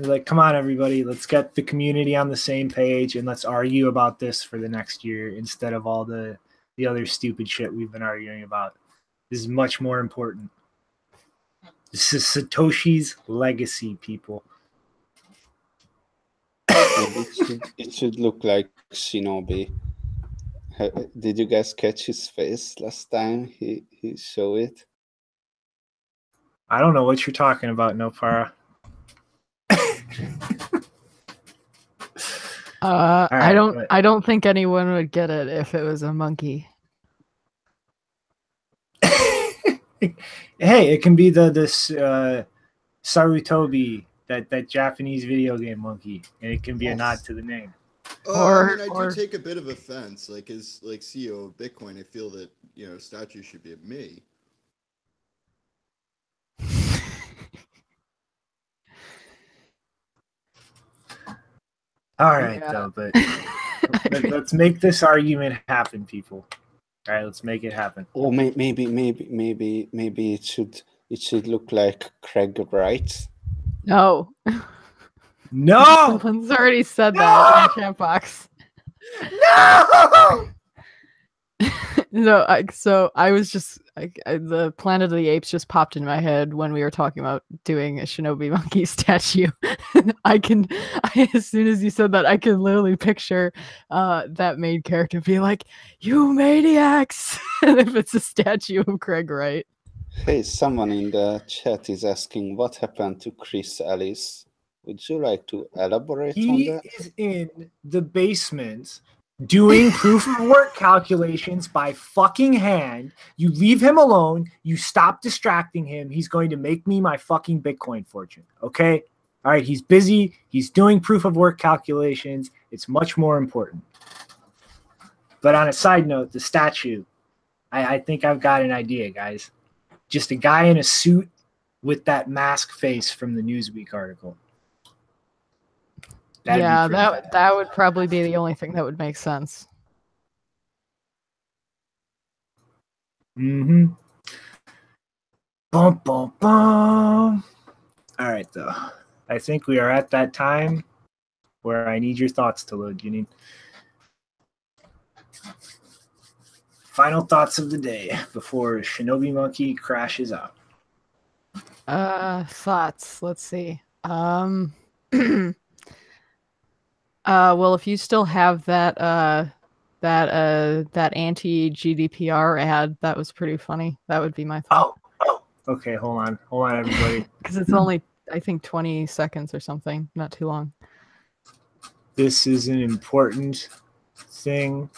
Like, come on, everybody, let's get the community on the same page and let's argue about this for the next year instead of all the other stupid shit we've been arguing about. This is much more important. This is Satoshi's legacy, people. It should look like Shinobi. Did you guys catch his face last time he showed it? I don't know what you're talking about, Nopara. I don't think anyone would get it if it was a monkey. Hey, it can be this Sarutobi, that Japanese video game monkey, and it can be a nod to the name. I do take a bit of offense, like as CEO of Bitcoin, I feel that statue should be of me. All right, though, but let's make this argument happen, people. All right, let's make it happen. Or maybe it should look like Craig Wright. No. No. Someone's already said that in the chat box. No. No, so I was just the Planet of the Apes just popped in my head when we were talking about doing a Shinobi monkey statue. As soon as you said that, I can literally picture that main character be like, "You maniacs!" And if it's a statue of Craig Wright. Hey, someone in the chat is asking what happened to Chris Ellis. Would you like to elaborate on that? He is in the basement doing proof of work calculations by fucking hand. You leave him alone. You stop distracting him. He's going to make me my fucking Bitcoin fortune. Okay? All right. He's busy. He's doing proof of work calculations. It's much more important. But on a side note, the statue, I think I've got an idea, guys. Just a guy in a suit with that mask face from the Newsweek article. That would probably be the only thing that would make sense. Bum, bum, bum. All right, though. I think we are at that time where I need your thoughts to load, Janine. Final thoughts of the day before Shinobi Monkey crashes out. Thoughts. Let's see. Well, if you still have that that anti-GDPR ad, that was pretty funny. That would be my thought. Oh, okay. Hold on, everybody. Because it's only, I think, 20 seconds or something. Not too long. This is an important thing.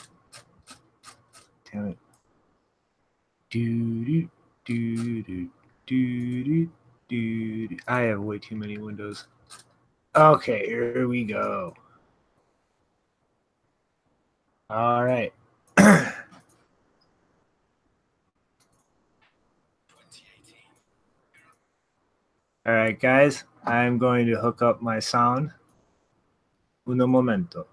Damn it. I have way too many windows. Okay, here we go. All right. All right, guys. I'm going to hook up my sound. Uno momento.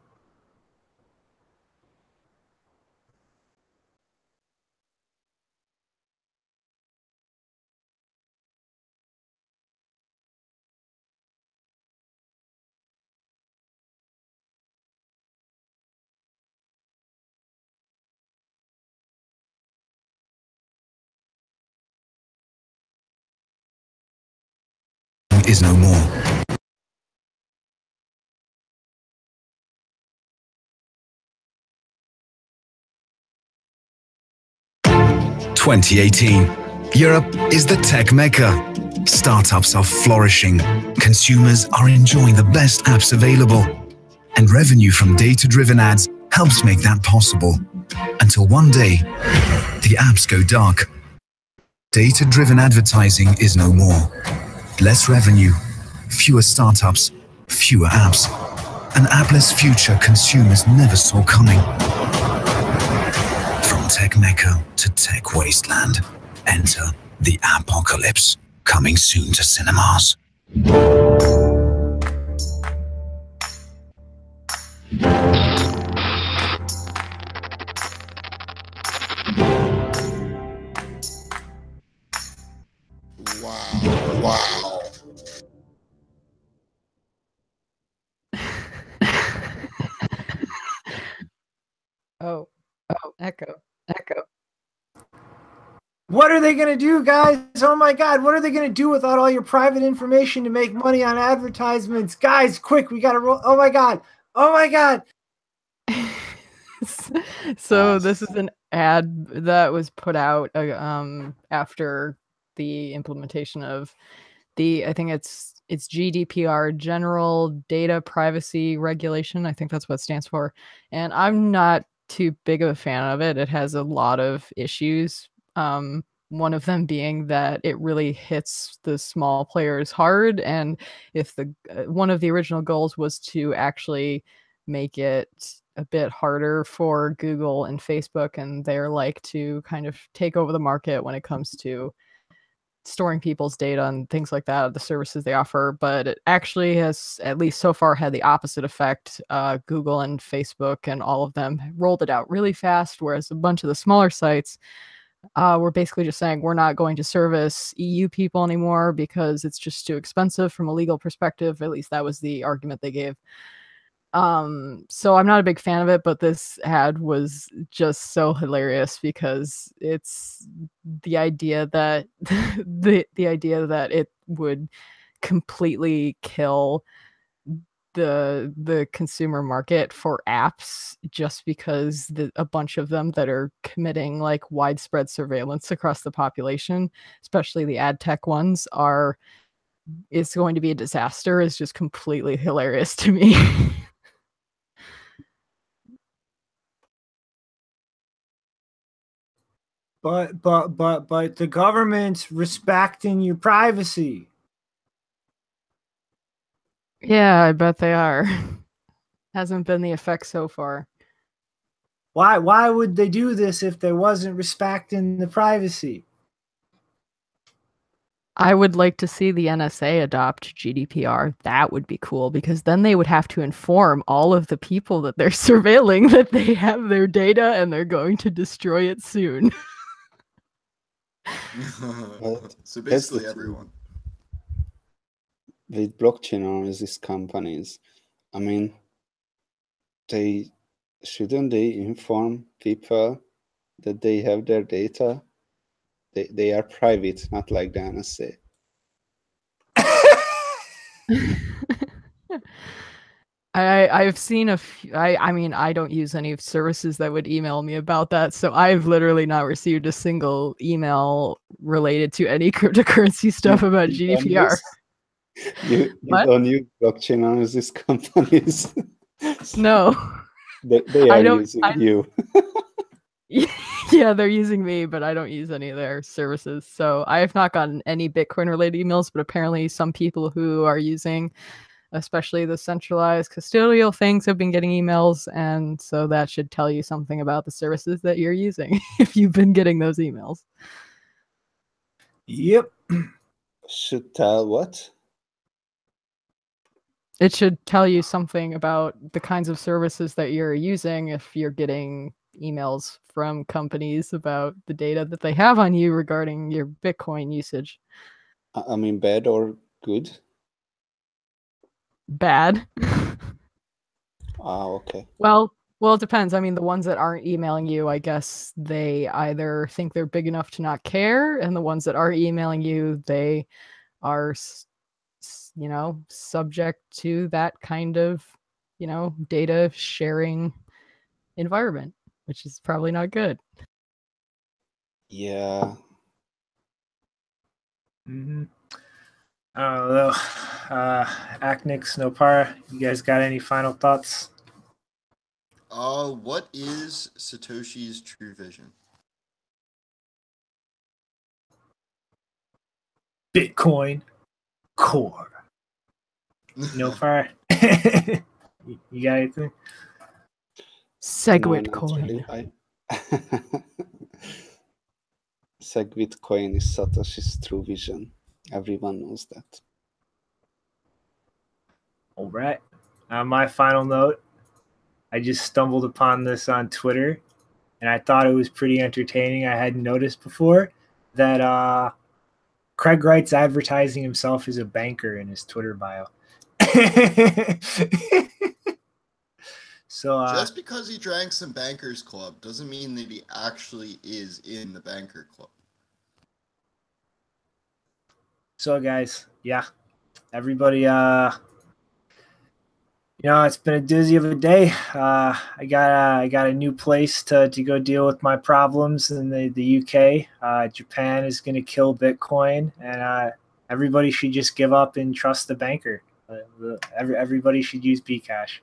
Is no more. "2018. Europe is the tech mecca. Startups are flourishing, consumers are enjoying the best apps available, and revenue from data-driven ads helps make that possible. Until one day, the apps go dark. Data-driven advertising is no more. Less revenue, fewer startups, fewer apps. An appless future consumers never saw coming. From tech mecca to tech wasteland, enter the apocalypse, coming soon to cinemas." Wow. Oh, echo. What are they going to do, guys? Oh my God. What are they going to do without all your private information to make money on advertisements? Guys, quick. We got to roll. Oh my God. Oh my God. So this is an ad that was put out after the implementation of I think it's GDPR, General Data Privacy Regulation. I think that's what it stands for. And I'm not too big of a fan of it. It has a lot of issues. One of them being that it really hits the small players hard. And if one of the original goals was to actually make it a bit harder for Google and Facebook, and they're like to kind of take over the market when it comes to storing people's data and things like that, the services they offer, but it actually has, at least so far, had the opposite effect. Google and Facebook and all of them rolled it out really fast, whereas a bunch of the smaller sites were basically just saying, we're not going to service EU people anymore because it's just too expensive from a legal perspective. At least that was the argument they gave. So I'm not a big fan of it, but this ad was just so hilarious because it's the idea that the idea that it would completely kill the consumer market for apps just because a bunch of them that are committing like widespread surveillance across the population, especially the ad tech ones, it's going to be a disaster is just completely hilarious to me. But the government's respecting your privacy. Yeah, I bet they are. Hasn't been the effect so far. Why would they do this if they wasn't respecting the privacy? I would like to see the NSA adopt GDPR. That would be cool because then they would have to inform all of the people that they're surveilling that they have their data and they're going to destroy it soon. So basically everyone. With blockchain or these companies, I mean, shouldn't they inform people that they have their data. They are private, not like the NSA. I've seen a few, I mean, I don't use any services that would email me about that, so I've literally not received a single email related to any cryptocurrency stuff about GDPR. You don't use blockchain analysis companies. No. They are using you. Yeah, they're using me, but I don't use any of their services. So I have not gotten any Bitcoin related emails, but apparently some people who are using especially the centralized custodial things have been getting emails, and so that should tell you something about the services that you're using if you've been getting those emails. Yep. Should tell what? It should tell you something about the kinds of services that you're using if you're getting emails from companies about the data that they have on you regarding your Bitcoin usage. I mean, bad or good? Bad. Okay. Well, it depends. I mean, the ones that aren't emailing you, I guess they either think they're big enough to not care, and the ones that are emailing you, they are, you know, subject to that kind of, you know, data sharing environment, which is probably not good. Yeah. Mm-hmm. I don't know. Acnix, Nopara, you guys got any final thoughts? What is Satoshi's true vision? Bitcoin core. Nopara, you got anything? Segwit No, not coin. really. Segwit coin is Satoshi's true vision. Everyone knows that. All right. My final note, I just stumbled upon this on Twitter, and I thought it was pretty entertaining. I hadn't noticed before that Craig Wright's advertising himself as a banker in his Twitter bio. So just because he drank some Bankers Club doesn't mean that he actually is in the Banker Club. So guys, yeah, everybody, you know, it's been a doozy of a day. I got a new place to go deal with my problems in the UK. Japan is going to kill Bitcoin, and everybody should just give up and trust the banker. Everybody should use Bcash.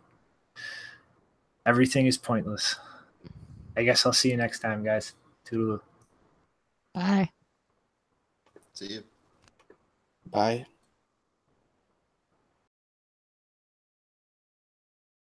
Everything is pointless. I guess I'll see you next time, guys. Toodaloo. Bye. See you. Bye.